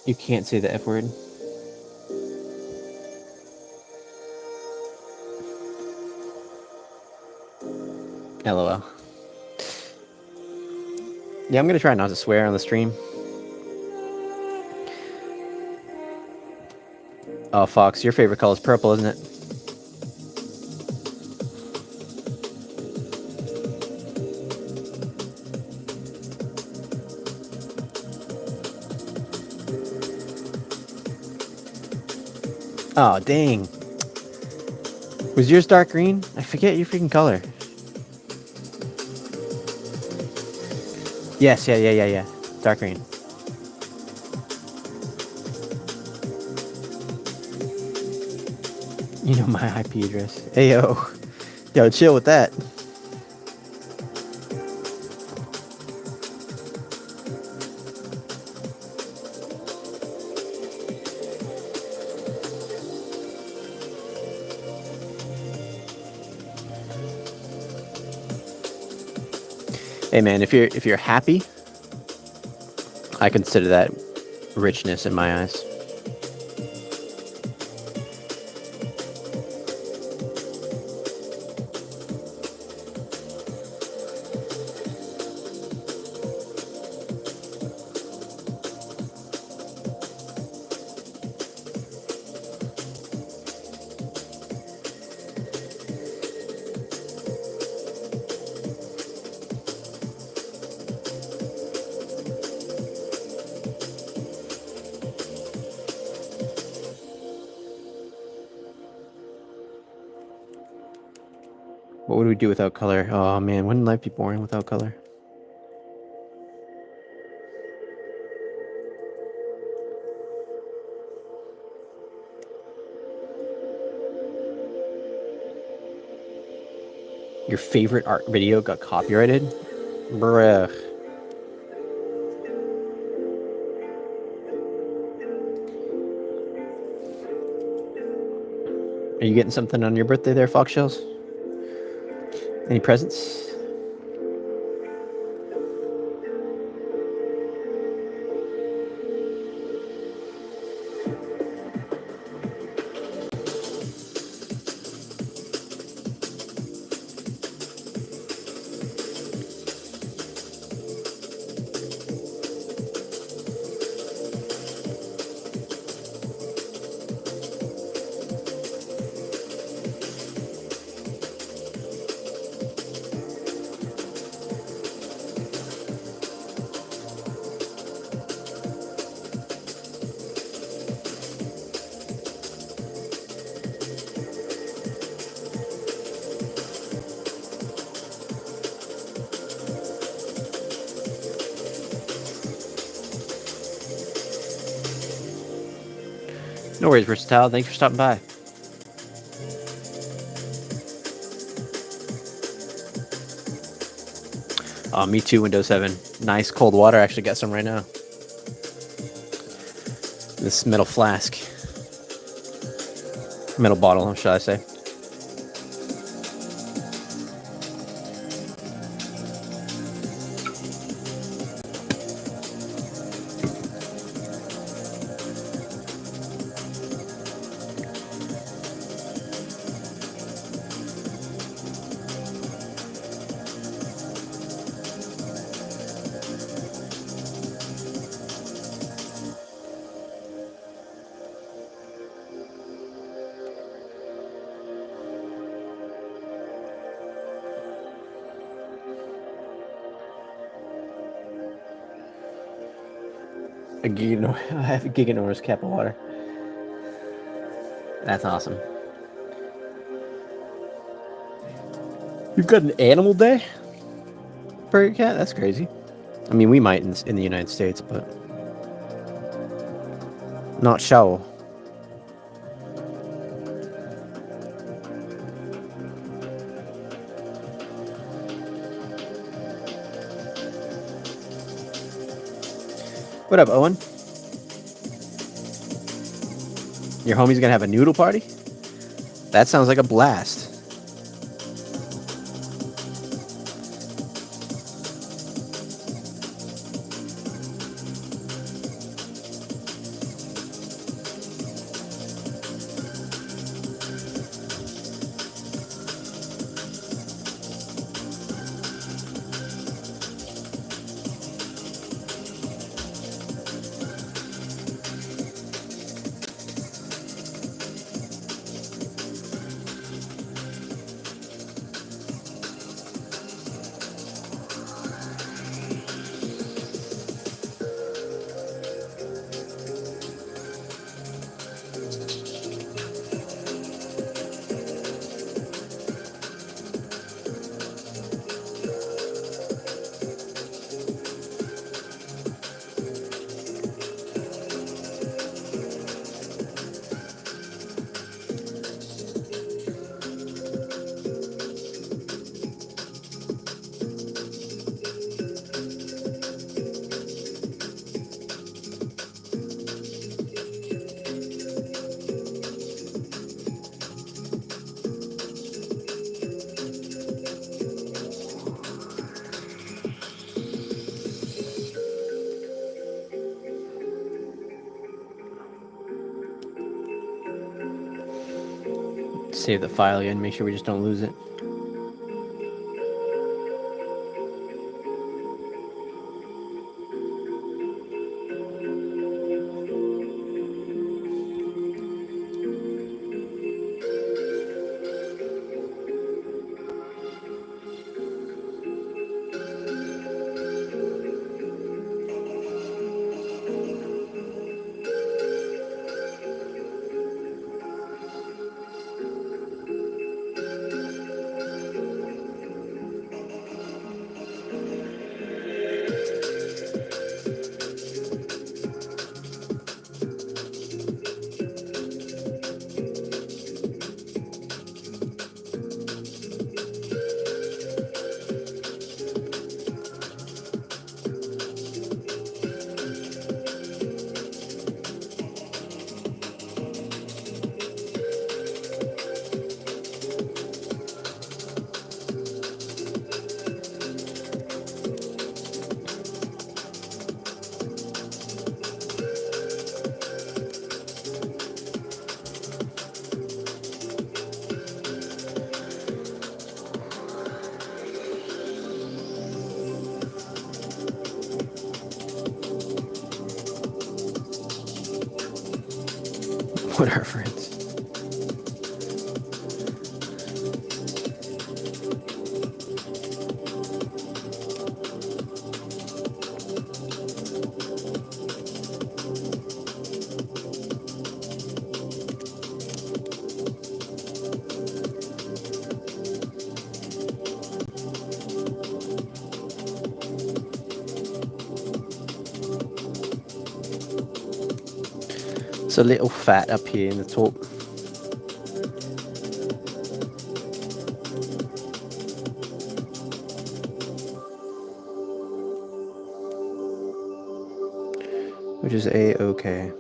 You can't say the F word. LOL. Yeah, I'm gonna try not to swear on the stream. Oh, Fox, your favorite color is purple, isn't it? Oh, dang. Was yours dark green? I forget your freaking color. Yes, yeah. Dark green. You know my IP address. Hey, yo. Yo, chill with that. Hey, man, if you're happy, I consider that richness in my eyes. What would we do without color? Oh, man, wouldn't life be boring without color? Your favorite art video got copyrighted? Bruh. Are you getting something on your birthday there, Fox Shells? Any presents? No worries, Versatile. Thanks for stopping by. Me too, Windows 7. Nice cold water. I actually got some right now. This metal flask. Metal bottle, shall I say. I have a giganormous cap of water. That's awesome. You've got an animal day for your cat? That's crazy. I mean, we might in the United States, but not show. What up, Owen? Your homie's gonna have a noodle party? That sounds like a blast. Save the file again, make sure we just don't lose it. What are friends? It's a little fat up here in the top. Which is A-okay.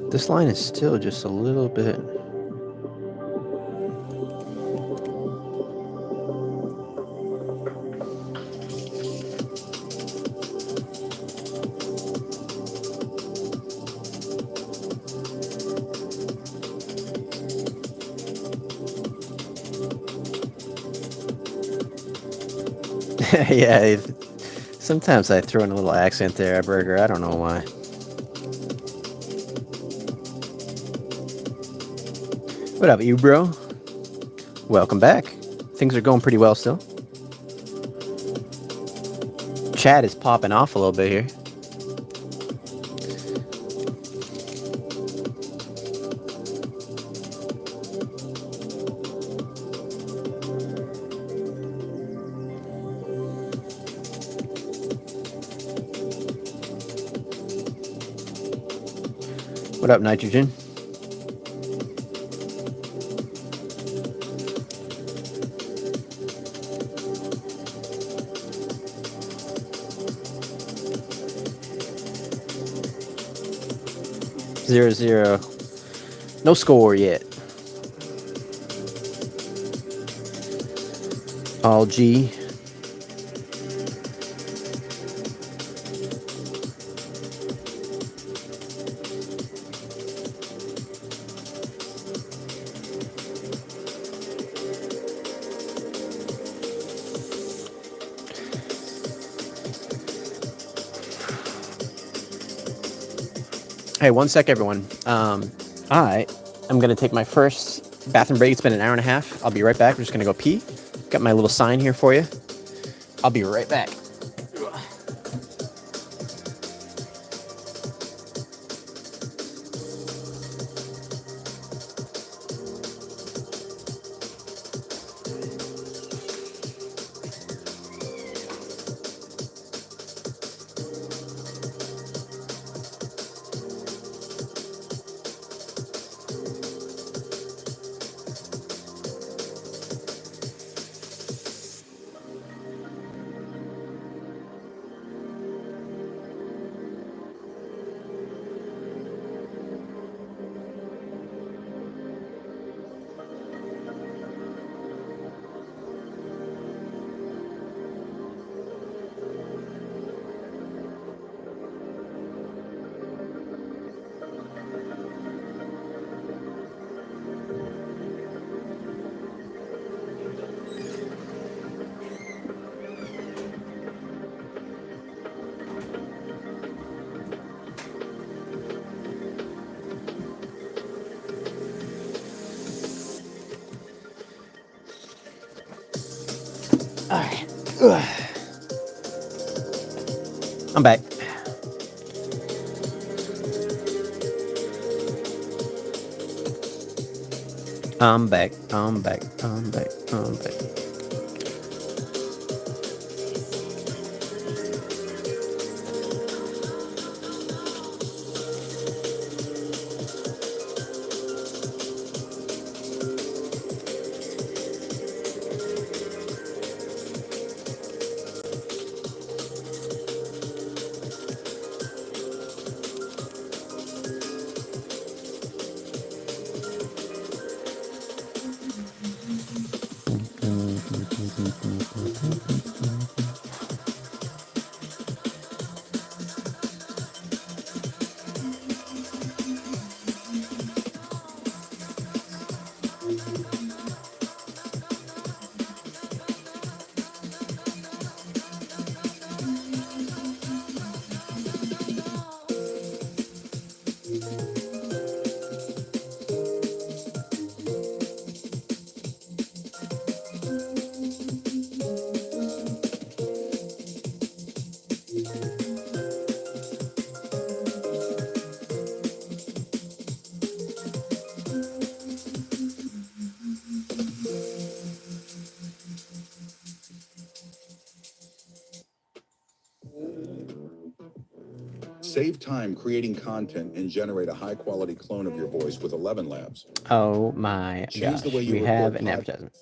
This line is still just a little bit. Yeah, sometimes I throw in a little accent there, Burger. I don't know why. What up, you bro? Welcome back. Things are going pretty well still. Chat is popping off a little bit here. What up, Nitrogen? Zero, zero. No score yet. All G. Hey, one sec, everyone. I am going to take my first bathroom break. It's been an hour and a half. I'll be right back. I'm just going to go pee. Got my little sign here for you. I'll be right back. All right. I'm back. I'm back. I'm back. I'm back. I'm back. Save time creating content and generate a high-quality clone of your voice with 11 Labs. Oh my Change the gosh, way you we have record an advertisement.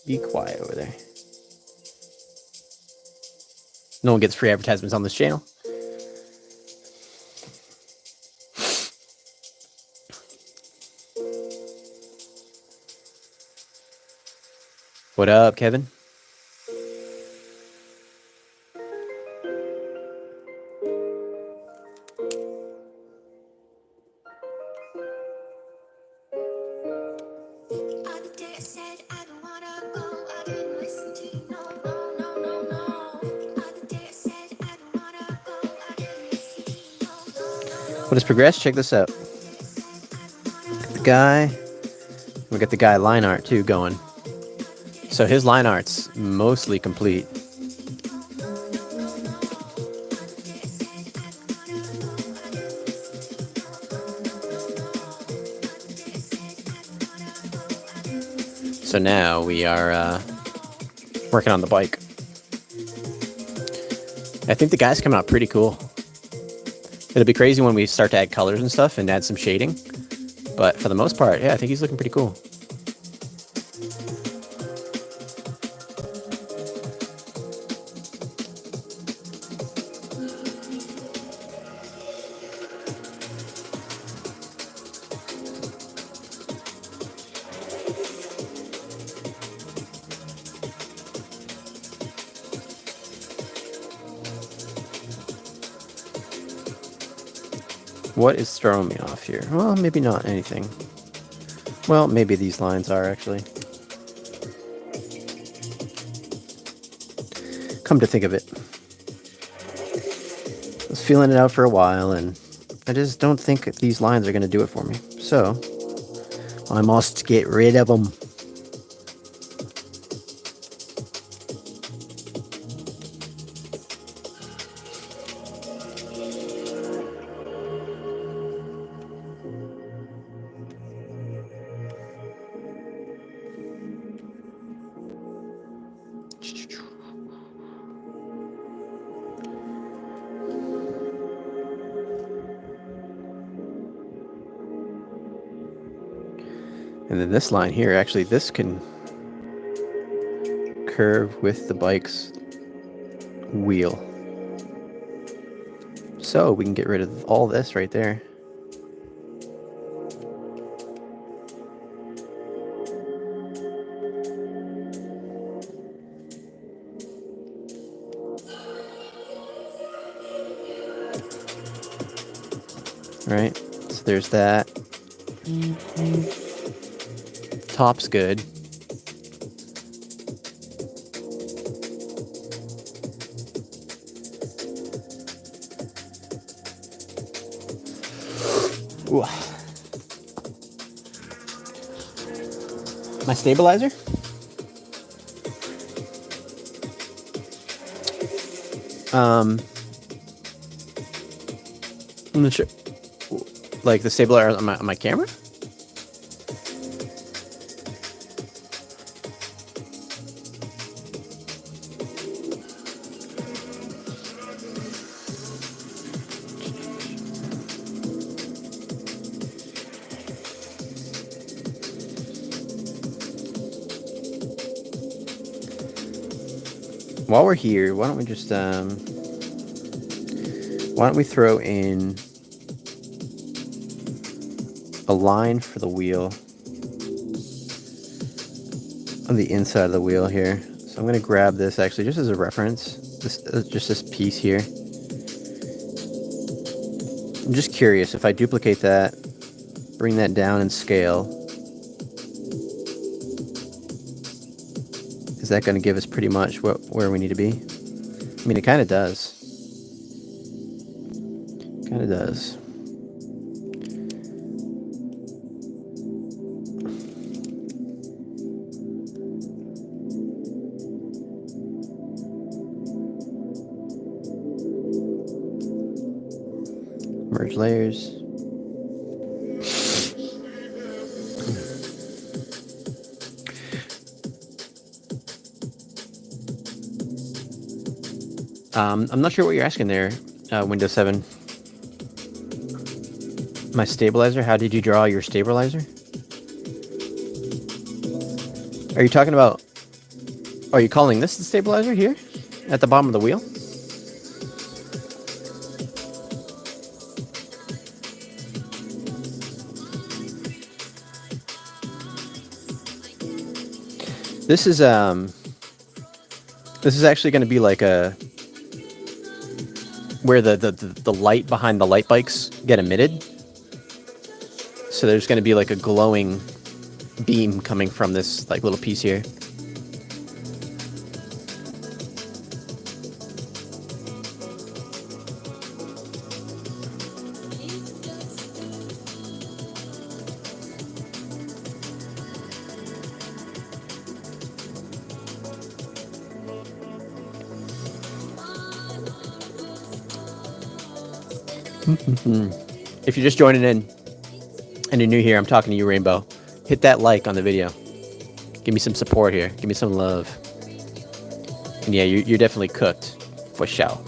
Be quiet over there. No one gets free advertisements on this channel. What up, Kevin? What is progress? Check this out. The guy, we got the guy line art too going. So his line art's mostly complete. So now we are working on the bike. I think the guy's coming out pretty cool. It'll be crazy when we start to add colors and stuff and add some shading. But for the most part, yeah, I think he's looking pretty cool. What is throwing me off here? Well, maybe not anything. Well, maybe these lines are actually. Come to think of it. I was feeling it out for a while, and I just don't think these lines are going to do it for me. So, I must get rid of them. And then this line here, actually, this can curve with the bike's wheel. So we can get rid of all this right there. Right, so there's that. Top's good. Ooh. My stabilizer? I'm not sure. Like the stabilizer on my camera? While we're here, why don't we just why don't we throw in a line for the wheel on the inside of the wheel here. So I'm going to grab this actually just as a reference, just this piece here. I'm just curious if I duplicate that, bring that down in scale, is that going to give us pretty much where we need to be? I mean, it kind of does. Kind of does. Merge layers. I'm not sure what you're asking there, Windows 7. My stabilizer? How did you draw your stabilizer? Are you talking about... Are you calling this the stabilizer here? At the bottom of the wheel? This is actually going to be like a... Where the light behind the light bikes get emitted. So there's going to be like a glowing beam coming from this like little piece here. If you're just joining in and you're new here, I'm talking to you, Rainbow. Hit that like on the video. Give me some support here. Give me some love. And yeah, you're definitely cooked. For sure.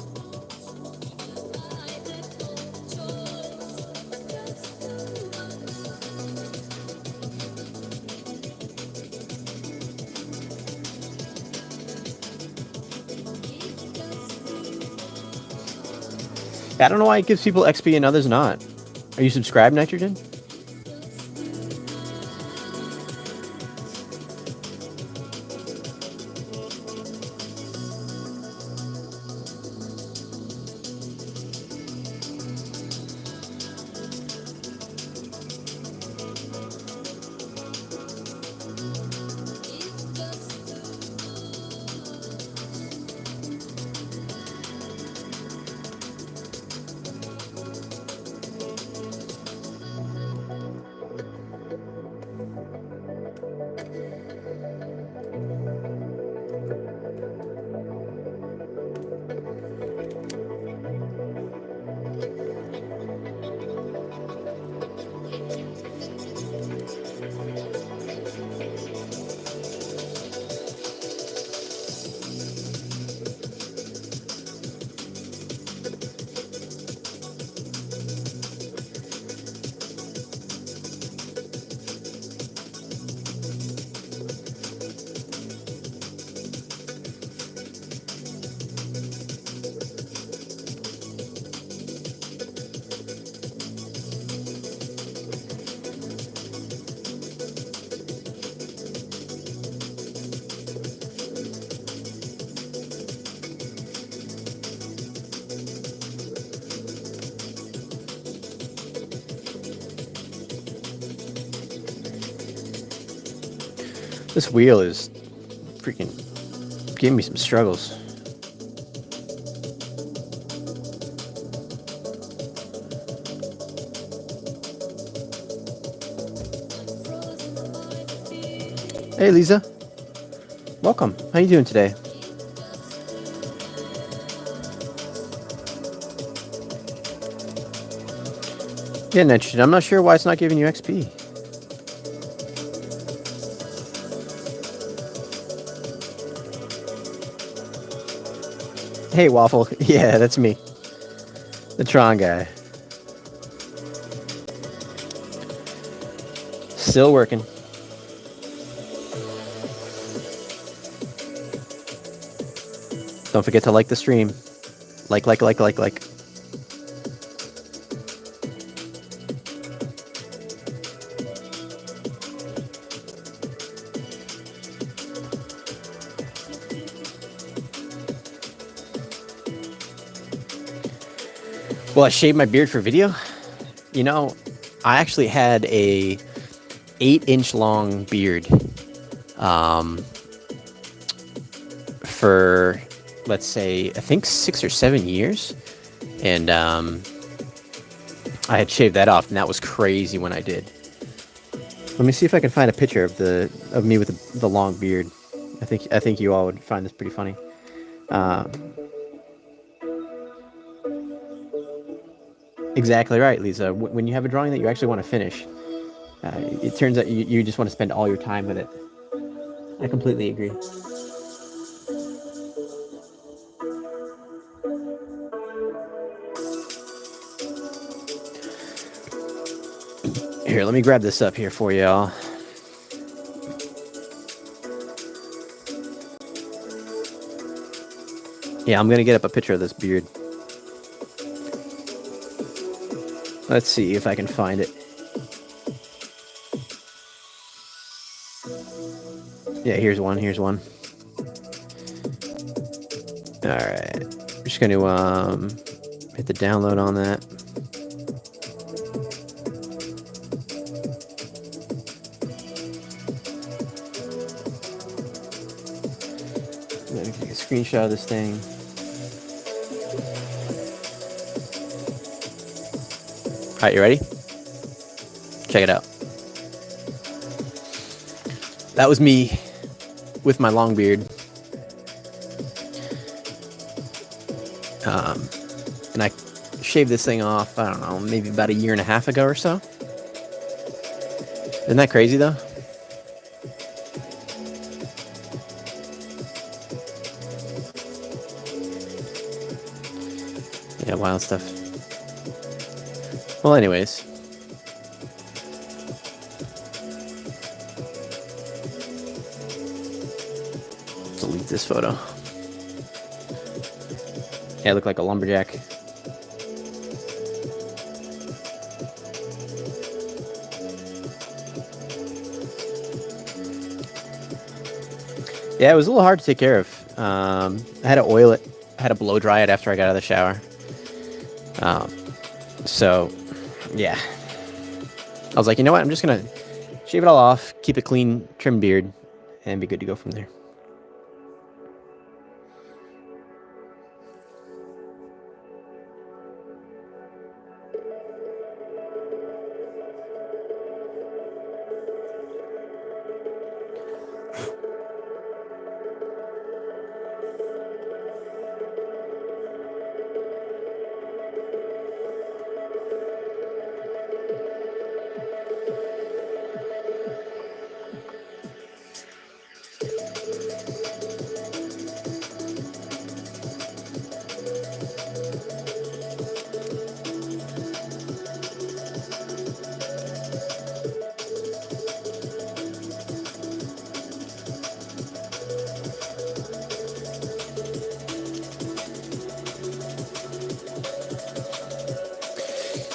I don't know why it gives people XP and others not. Are you subscribed, Nitrogen? This wheel is freaking giving me some struggles. Hey, Lisa. Welcome. How you doing today? Yeah, Nitrogen. I'm not sure why it's not giving you XP. Hey, Waffle. Yeah, that's me. The Tron guy. Still working. Don't forget to like the stream. Like. Well, I shaved my beard for video. You know, I actually had a 8-inch long beard for, let's say, I think 6 or 7 years. And I had shaved that off, and that was crazy when I did. Let me see if I can find a picture of me with the long beard. I think you all would find this pretty funny. Exactly right, Lisa. When you have a drawing that you actually want to finish, it turns out you just want to spend all your time with it. I completely agree. Here, let me grab this up here for y'all. Yeah, I'm gonna get up a picture of this beard. Let's see if I can find it. Yeah, here's one. Here's one. All right, I'm just gonna hit the download on that. Let me take a screenshot of this thing. All right, you ready? Check it out. That was me with my long beard. And I shaved this thing off, I don't know, maybe about a year and a half ago or so. Isn't that crazy, though? Yeah, wild stuff. Well, anyways. Delete this photo. Yeah, I look like a lumberjack. Yeah, it was a little hard to take care of. I had to oil it. I had to blow dry it after I got out of the shower. So, yeah. I was like, you know what? I'm just going to shave it all off, keep it clean, trim beard, and be good to go from there.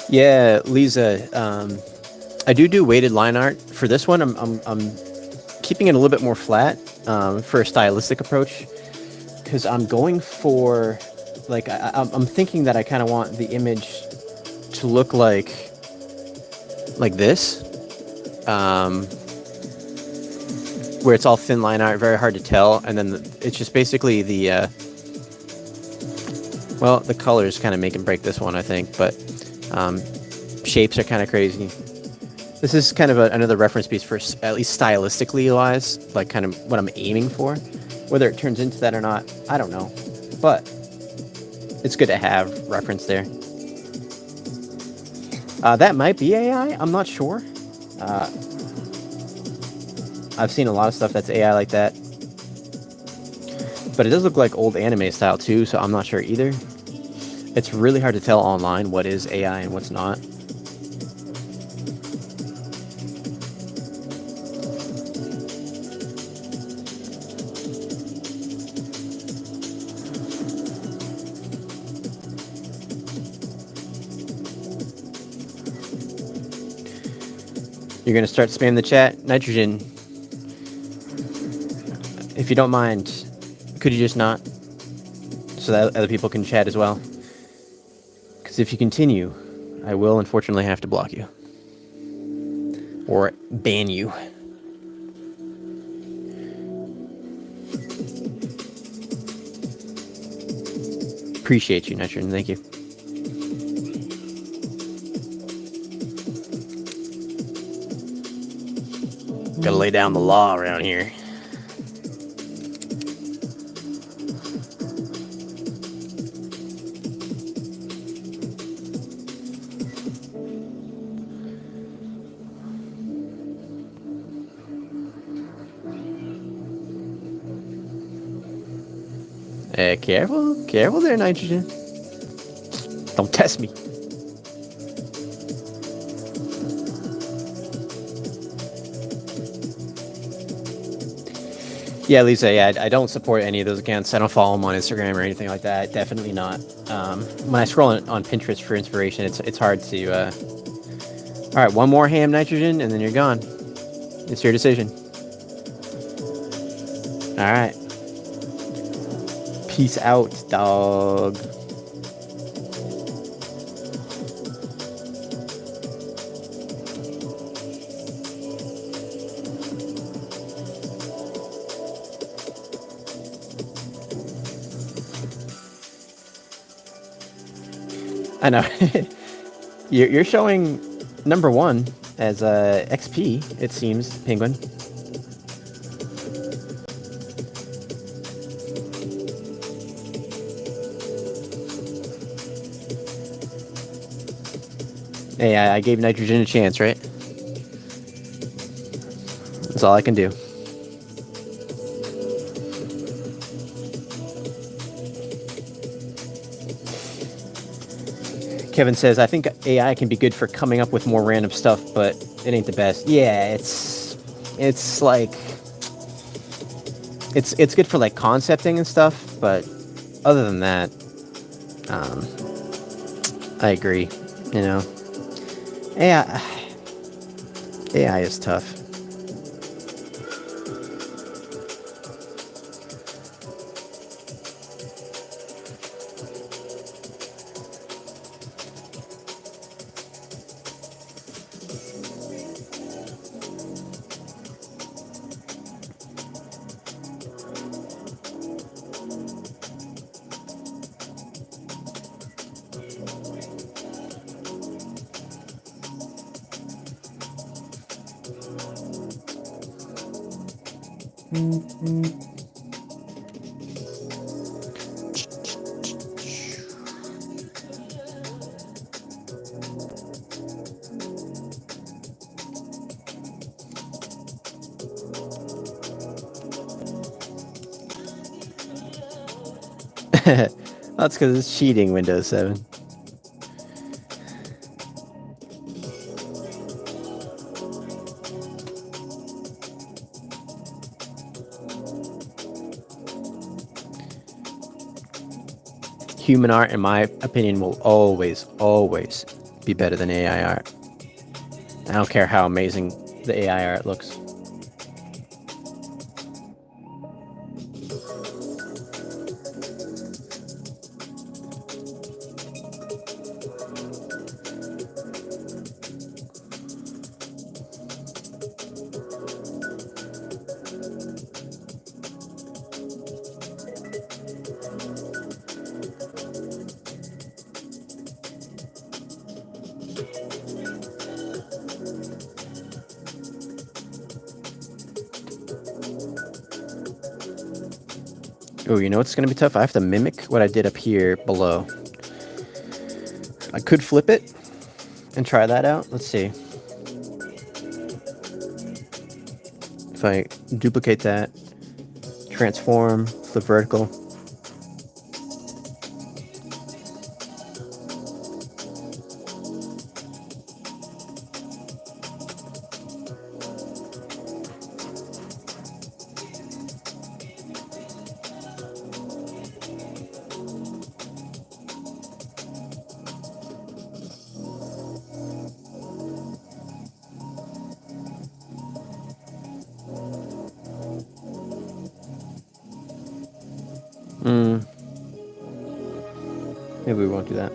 Yeah, Lisa, I do weighted line art. For this one, I'm keeping it a little bit more flat for a stylistic approach, because I'm going for, like, I'm thinking that I kind of want the image to look like this, where it's all thin line art, very hard to tell, and then it's just basically the well, the colors kind of make and break this one, I think, but shapes are kind of crazy. This is kind of another reference piece for, at least stylistically wise, like kind of what I'm aiming for. Whether it turns into that or not, I don't know, but it's good to have reference there. That might be AI, I'm not sure. I've seen a lot of stuff that's AI like that, but it does look like old anime style too, so I'm not sure either. It's really hard to tell online what is AI and what's not. You're gonna start spamming the chat. Nitrogen, if you don't mind, could you just not? So that other people can chat as well. Because if you continue, I will unfortunately have to block you. Or ban you. Appreciate you, Nitrogen. Thank you. Gotta lay down the law around here. Careful there, Nitrogen. Don't test me. Yeah, Lisa. Yeah, I don't support any of those accounts. I don't follow them on Instagram or anything like that. Definitely not. When I scroll on Pinterest for inspiration, it's hard to. All right, one more ham nitrogen, and then you're gone. It's your decision. All right. Peace out, dog. I know. You're showing number one as XP, it seems, Penguin. Hey, I gave nitrogen a chance, right? That's all I can do. Kevin says, I think AI can be good for coming up with more random stuff, but it ain't the best. Yeah, it's like it's good for like concepting and stuff, but other than that, I agree. You know, AI is tough. That's because it's cheating, Windows 7. Human art, in my opinion, will always be better than AI art. I don't care how amazing the AI art looks. Oh, you know what's going to be tough? I have to mimic what I did up here below. I could flip it and try that out. Let's see. If I duplicate that, transform, flip vertical. Maybe we won't do that.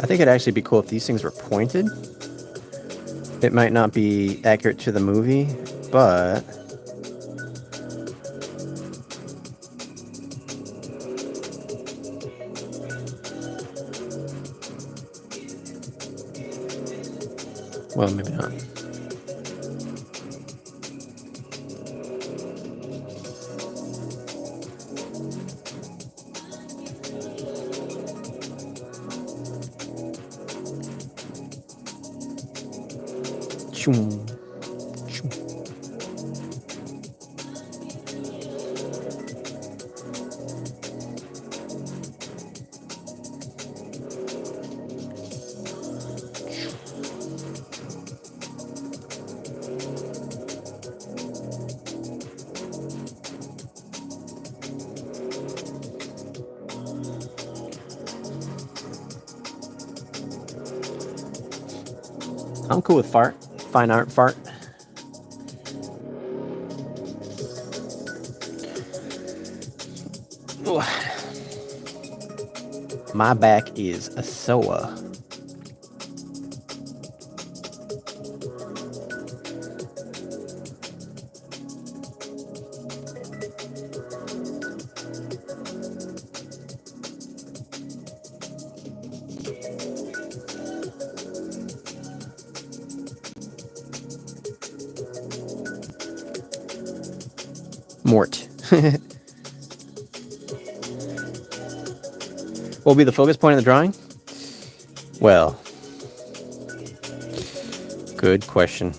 I think it'd actually be cool if these things were pointed. It might not be accurate to the movie, but well, maybe not. Choom. Choom. I'm cool with fart. Fine art fart. Ooh. My back is a sore. Mort. What will be the focus point of the drawing? Well, good question.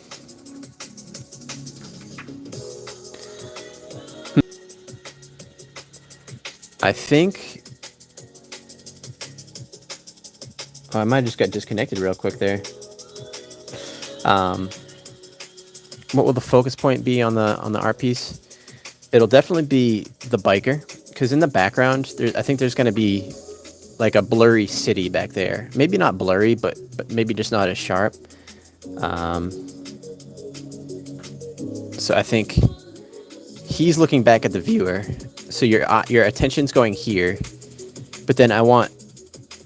I think I might have just got disconnected real quick there. What will the focus point be on the art piece? It'll definitely be the biker, because in the background, I think there's going to be like a blurry city back there. Maybe not blurry, but maybe just not as sharp. So I think he's looking back at the viewer. So your attention's going here, but then I want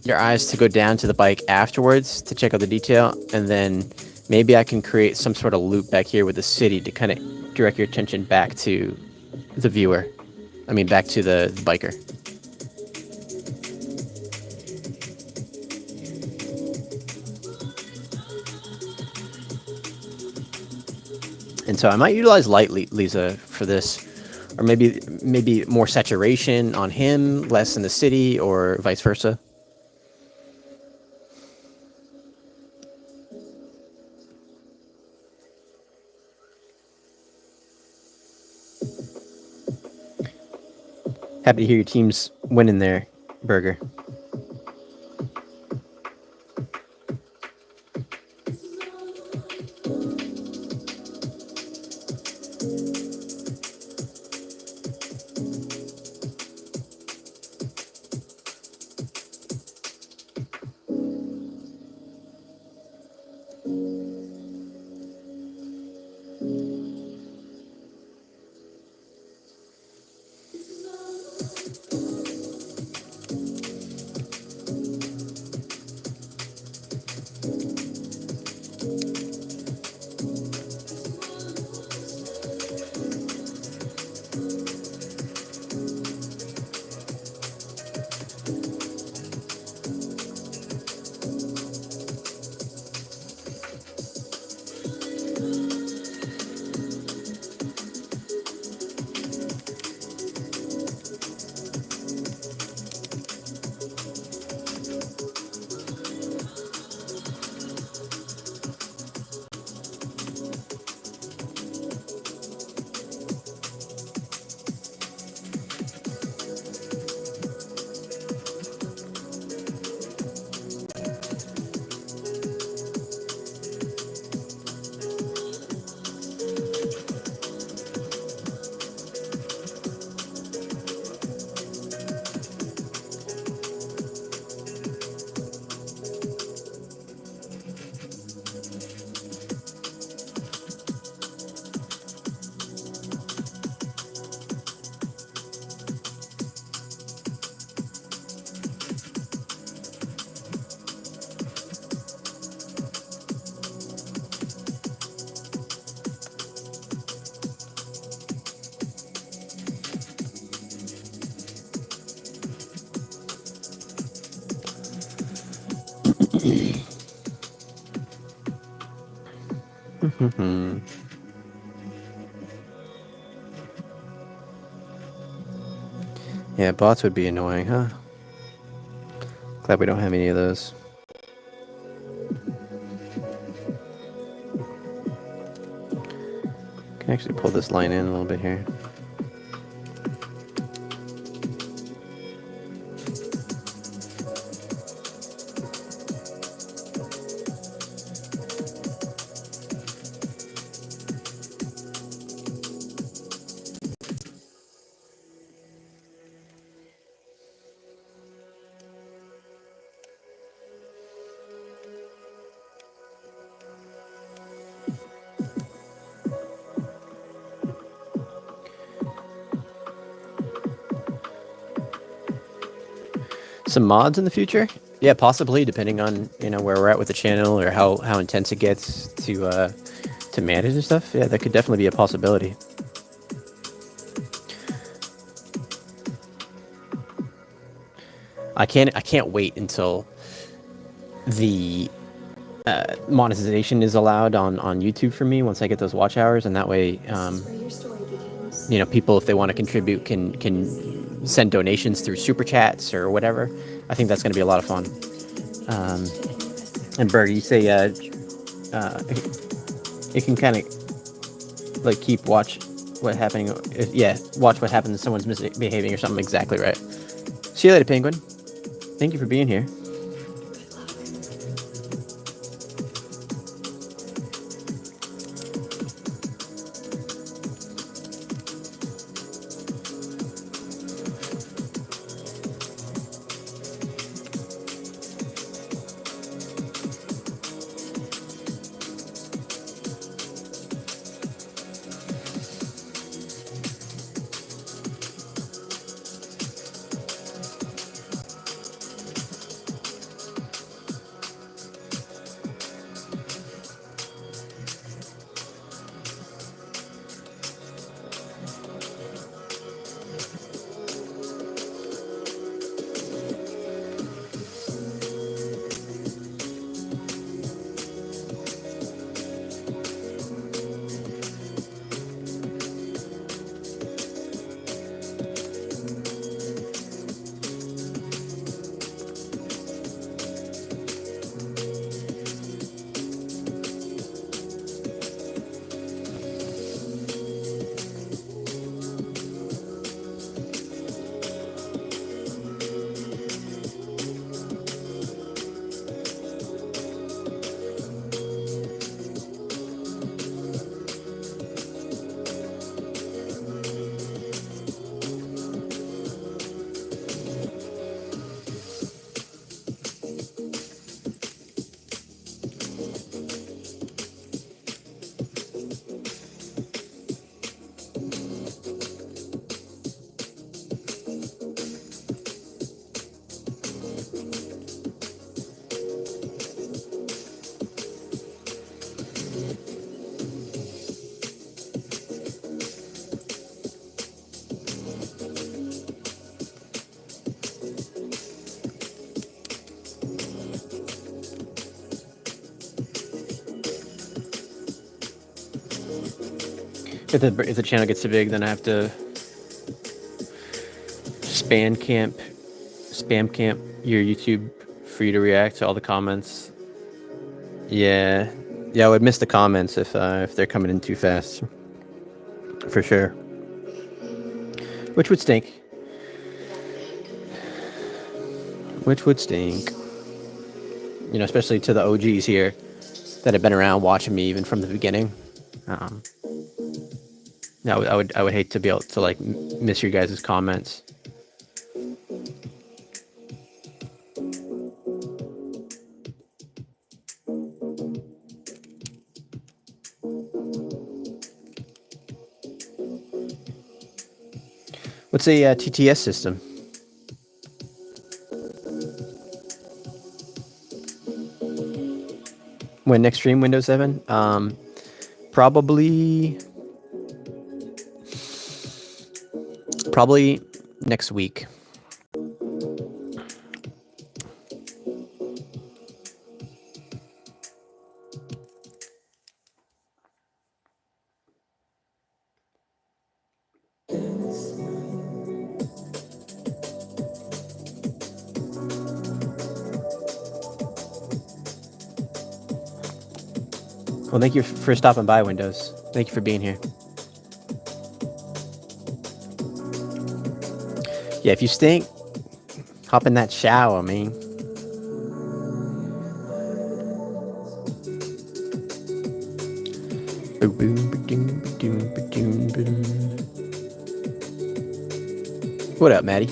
your eyes to go down to the bike afterwards to check out the detail, and then maybe I can create some sort of loop back here with the city to kind of direct your attention back to the viewer. I mean, back to the biker. And so I might utilize light, Lisa, for this, or maybe more saturation on him, less in the city, or vice versa. Happy to hear your team's winning there, Burger. Yeah, bots would be annoying, huh? Glad we don't have any of those. actually pull this line in a little bit here. Some mods in the future? Yeah, possibly, depending on where we're at with the channel or how intense it gets to manage and stuff. Yeah, that could definitely be a possibility. I can't wait until the monetization is allowed on YouTube for me once I get those watch hours, and that way, people, if they want to contribute, can send donations through super chats or whatever. I think that's going to be a lot of fun. And Bird, you say it can kind of like keep watch what happening. Watch what happens if someone's misbehaving or something. Exactly right. See you later, Penguin. Thank you for being here. If the channel gets too big, then I have to spam camp your YouTube for you to react to all the comments. Yeah, I would miss the comments if they're coming in too fast, for sure. Which would stink. Especially to the OGs here that have been around watching me even from the beginning. I would hate to be able to like miss your guys' comments. What's a TTS system? When next stream, Windows 7? Probably next week. Well, thank you for stopping by, Windows. Thank you for being here. Yeah, if you stink, hop in that shower, man. What up, Maddie?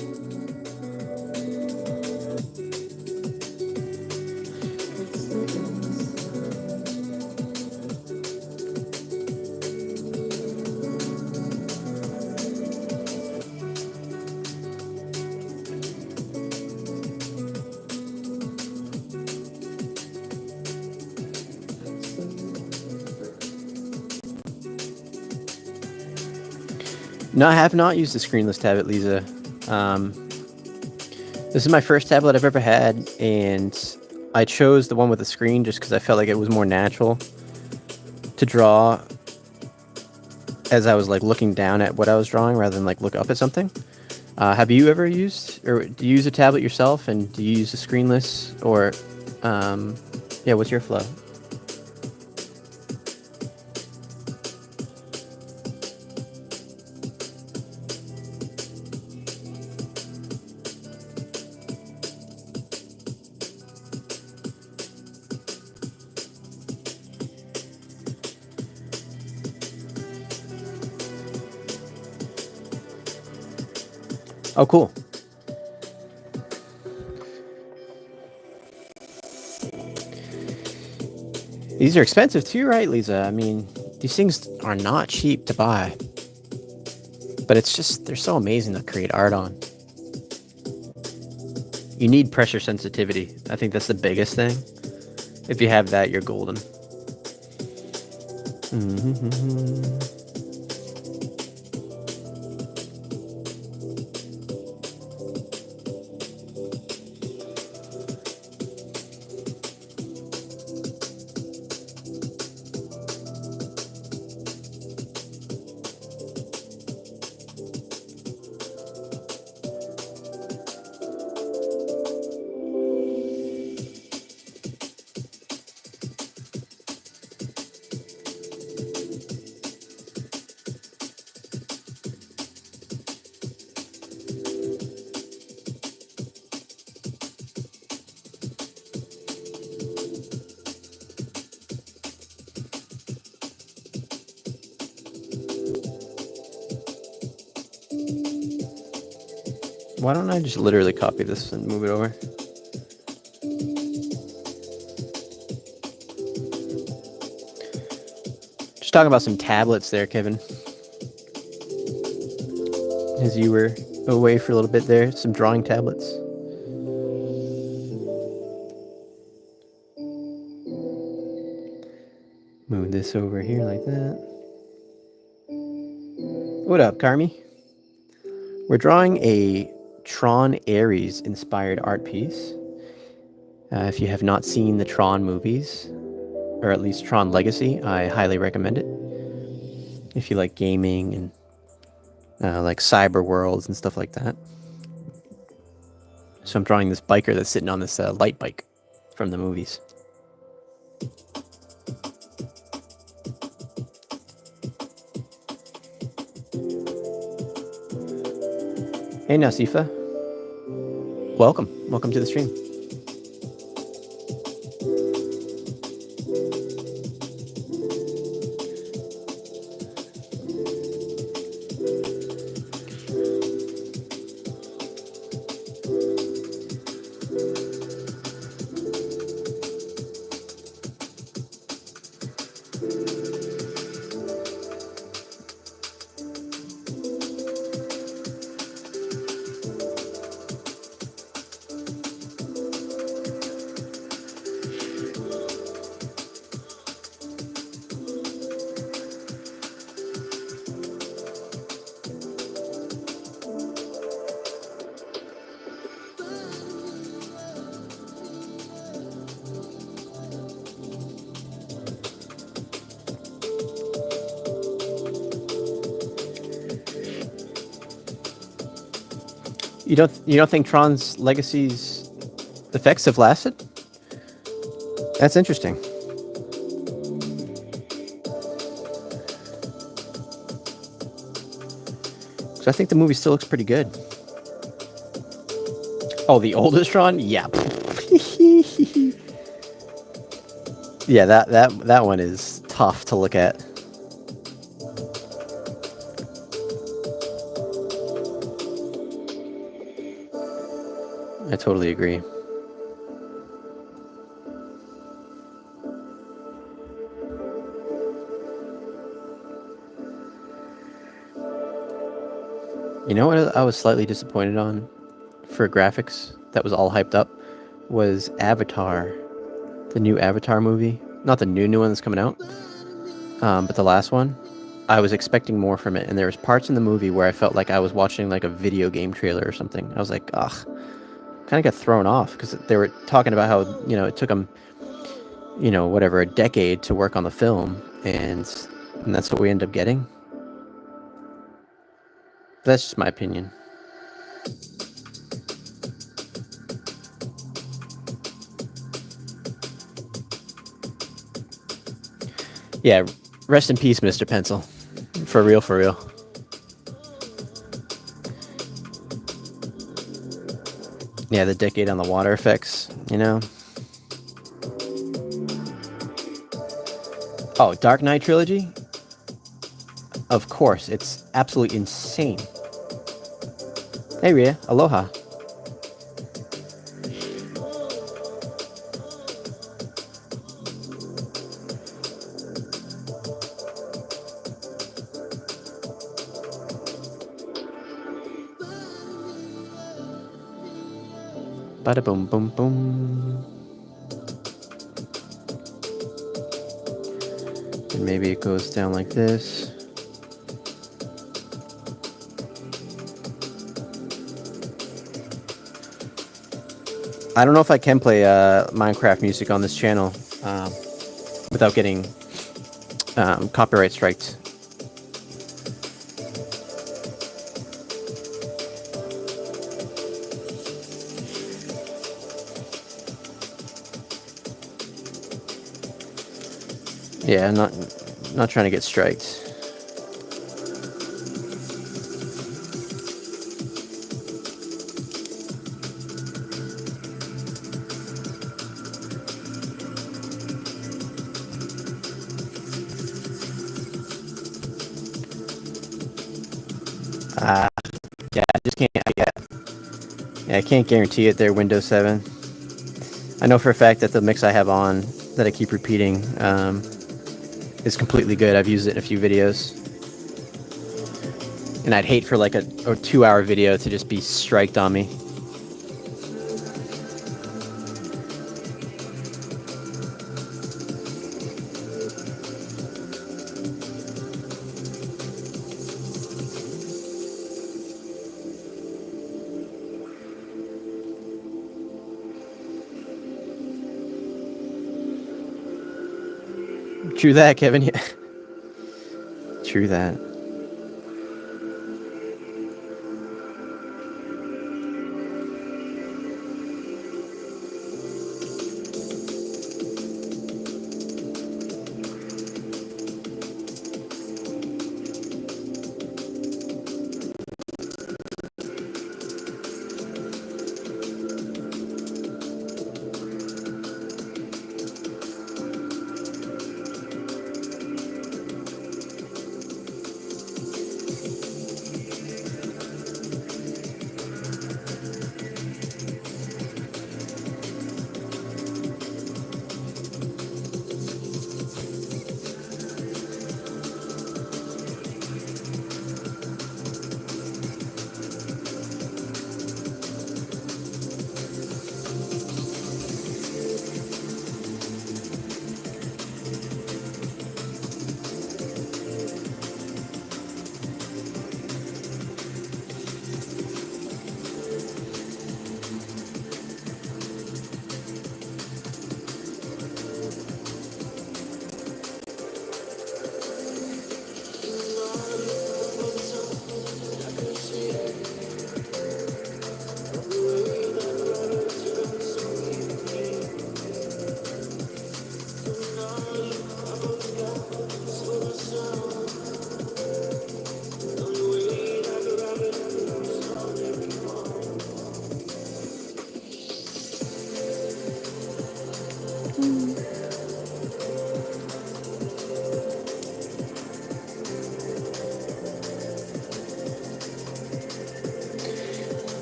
No, I have not used the screenless tablet, Lisa. This is my first tablet I've ever had, and I chose the one with the screen just because I felt like it was more natural to draw as I was like looking down at what I was drawing rather than like look up at something. Have you ever used, or do you use a tablet yourself, and do you use the screenless, or yeah, what's your flow? Oh, cool. These are expensive too, right, Lisa? I mean, these things are not cheap to buy. But it's just, they're so amazing to create art on. You need pressure sensitivity. I think that's the biggest thing. If you have that, you're golden. Why don't I just literally copy this and move it over? Just talking about some tablets there, Kevin. As you were away for a little bit there, some drawing tablets. Move this over here like that. What up, Carmi? We're drawing a Tron Ares inspired art piece. If you have not seen the Tron movies, or at least Tron Legacy, I highly recommend it. If you like gaming and like cyber worlds and stuff like that. So I'm drawing this biker that's sitting on this light bike from the movies. Hey Nasifa. Welcome to the stream. You don't think Tron's Legacy's effects have lasted? That's interesting. So I think the movie still looks pretty good. Oh, the oldest Tron? Yeah. Yeah, that one is tough to look at. I totally agree. You know what I was slightly disappointed on for graphics that was all hyped up was Avatar, the new Avatar movie. Not the new one that's coming out, but the last one. I was expecting more from it, and there was parts in the movie where I felt like I was watching like a video game trailer or something. I was like, ugh, kind of got thrown off because they were talking about how it took them whatever a decade to work on the film, and that's what we end up getting. That's just my opinion. Yeah, rest in peace, Mr. Pencil. For real, for real. Yeah, the decade on the water effects, Oh, Dark Knight trilogy? Of course, it's absolutely insane. Hey, Rhea, aloha. Bada boom, boom, boom. And maybe it goes down like this. I don't know if I can play Minecraft music on this channel without getting copyright striked. Yeah, not trying to get striked. Yeah, I just can't. Yeah, I can't guarantee it there, Windows 7. I know for a fact that the mix I have on that I keep repeating is completely good. I've used it in a few videos. And I'd hate for like a 2-hour video to just be striked on me. True that, Kevin. Yeah. True that.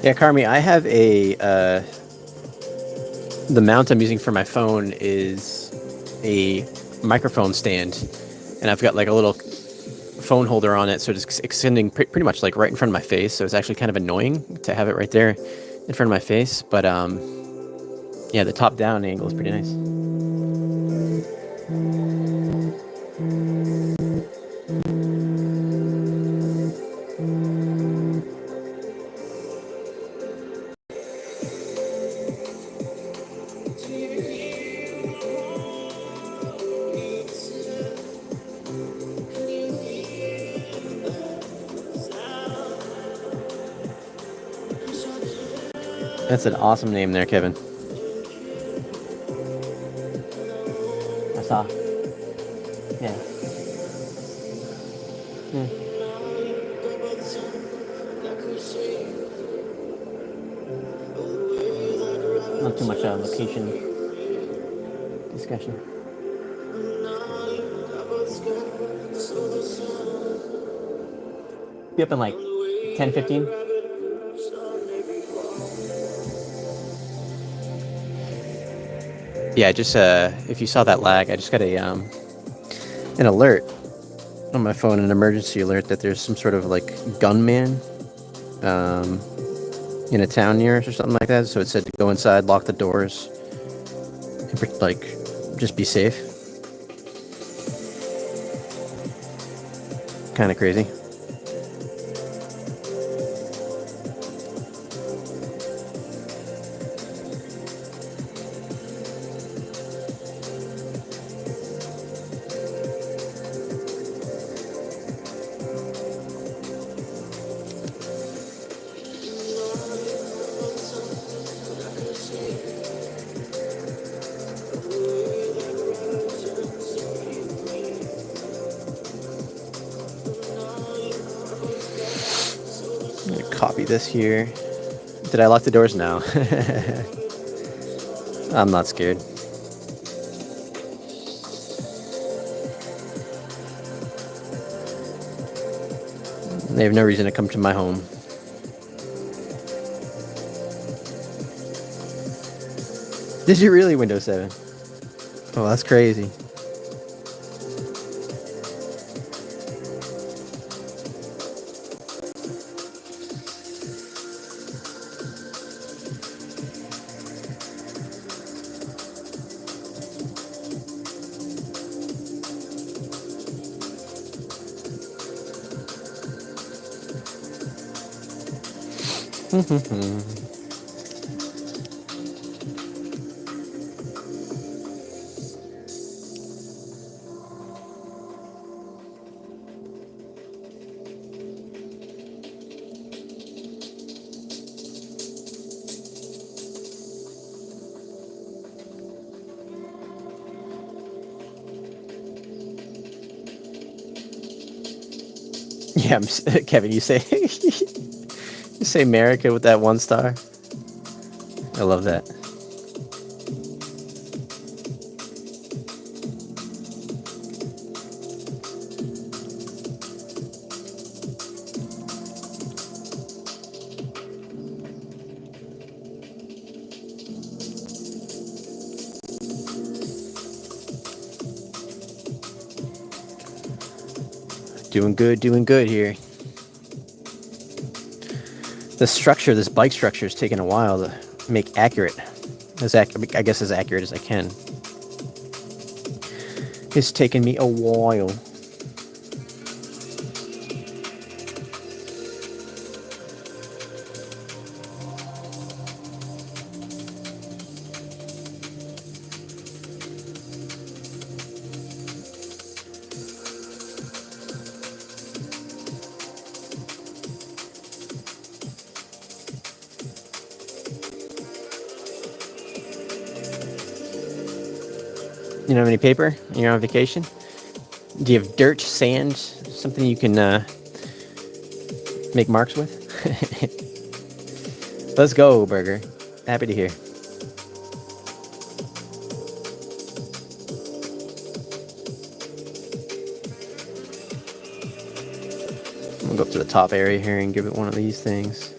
Yeah, Carmi, I have a the mount I'm using for my phone is a microphone stand, and I've got like a little phone holder on it, so it's extending pretty much like right in front of my face. So it's actually kind of annoying to have it right there in front of my face. But yeah, the top down angle is pretty nice. That's an awesome name there, Kevin. I saw. Yeah. Not too much location discussion. Be up in like 10, 15. Yeah, just if you saw that lag, I just got a an alert on my phone, an emergency alert that there's some sort of like gunman in a town near us or something like that. So it said to go inside, lock the doors, and like just be safe. Kind of crazy. I'm gonna copy this here. Did I lock the doors? No. I'm not scared. They have no reason to come to my home. Did you really, Windows 7? Oh, that's crazy. Yeah, Kevin, you say you say America with that 1 star. I love that. Doing good here. The structure, this bike structure, is taking a while to make accurate. I guess as accurate as I can. It's taken me a while. You don't have any paper? You're on vacation? Do you have dirt, sand, something you can make marks with? Let's go, Burger. Happy to hear. I'm gonna go up to the top area here and give it one of these things.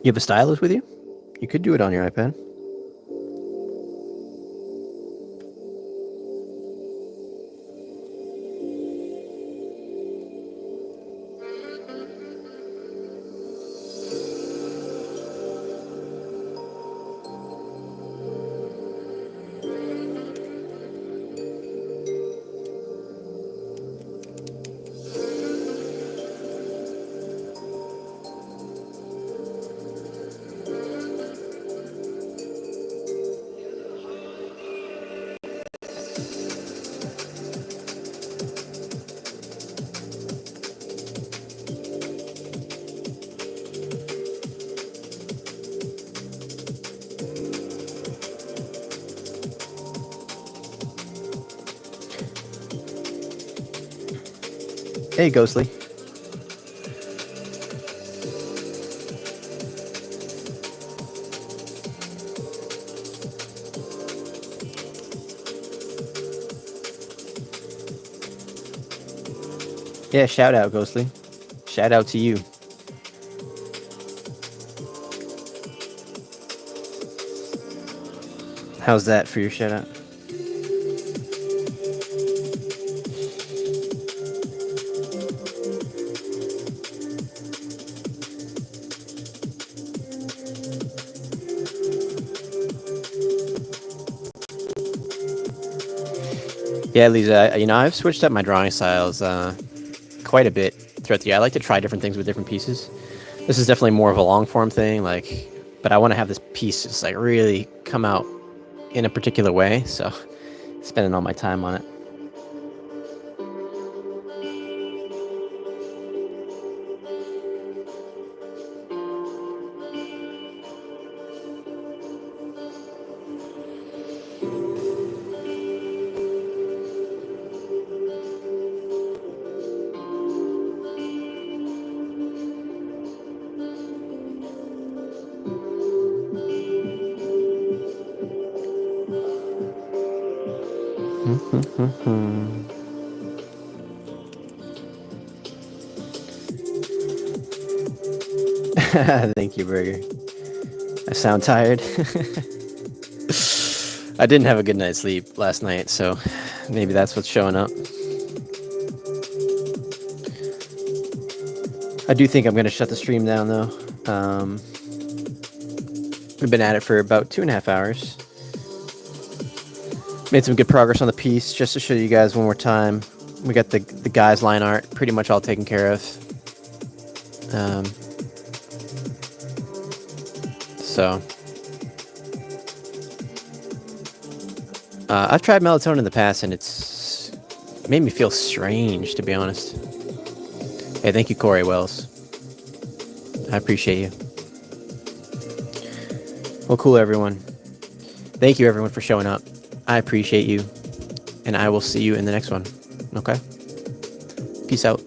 You have a stylus with you? You could do it on your iPad. Hey, Ghostly. Yeah, shout out, Ghostly. Shout out to you. How's that for your shout out? Yeah, Lisa, I've switched up my drawing styles quite a bit throughout the year. I like to try different things with different pieces. This is definitely more of a long form thing, but I want to have this piece just like really come out in a particular way, so spending all my time on it. Thank you, Burger. I sound tired. I didn't have a good night's sleep last night, so maybe that's what's showing up. I do think I'm going to shut the stream down, though. We've been at it for about 2.5 hours. Made some good progress on the piece. Just to show you guys one more time, we got the guy's line art pretty much all taken care of. I've tried melatonin in the past, and it's made me feel strange, to be honest. Hey, thank you, Corey Wells. I appreciate you. Well, cool, everyone. Thank you, everyone, for showing up. I appreciate you, and I will see you in the next one. Okay? Peace out.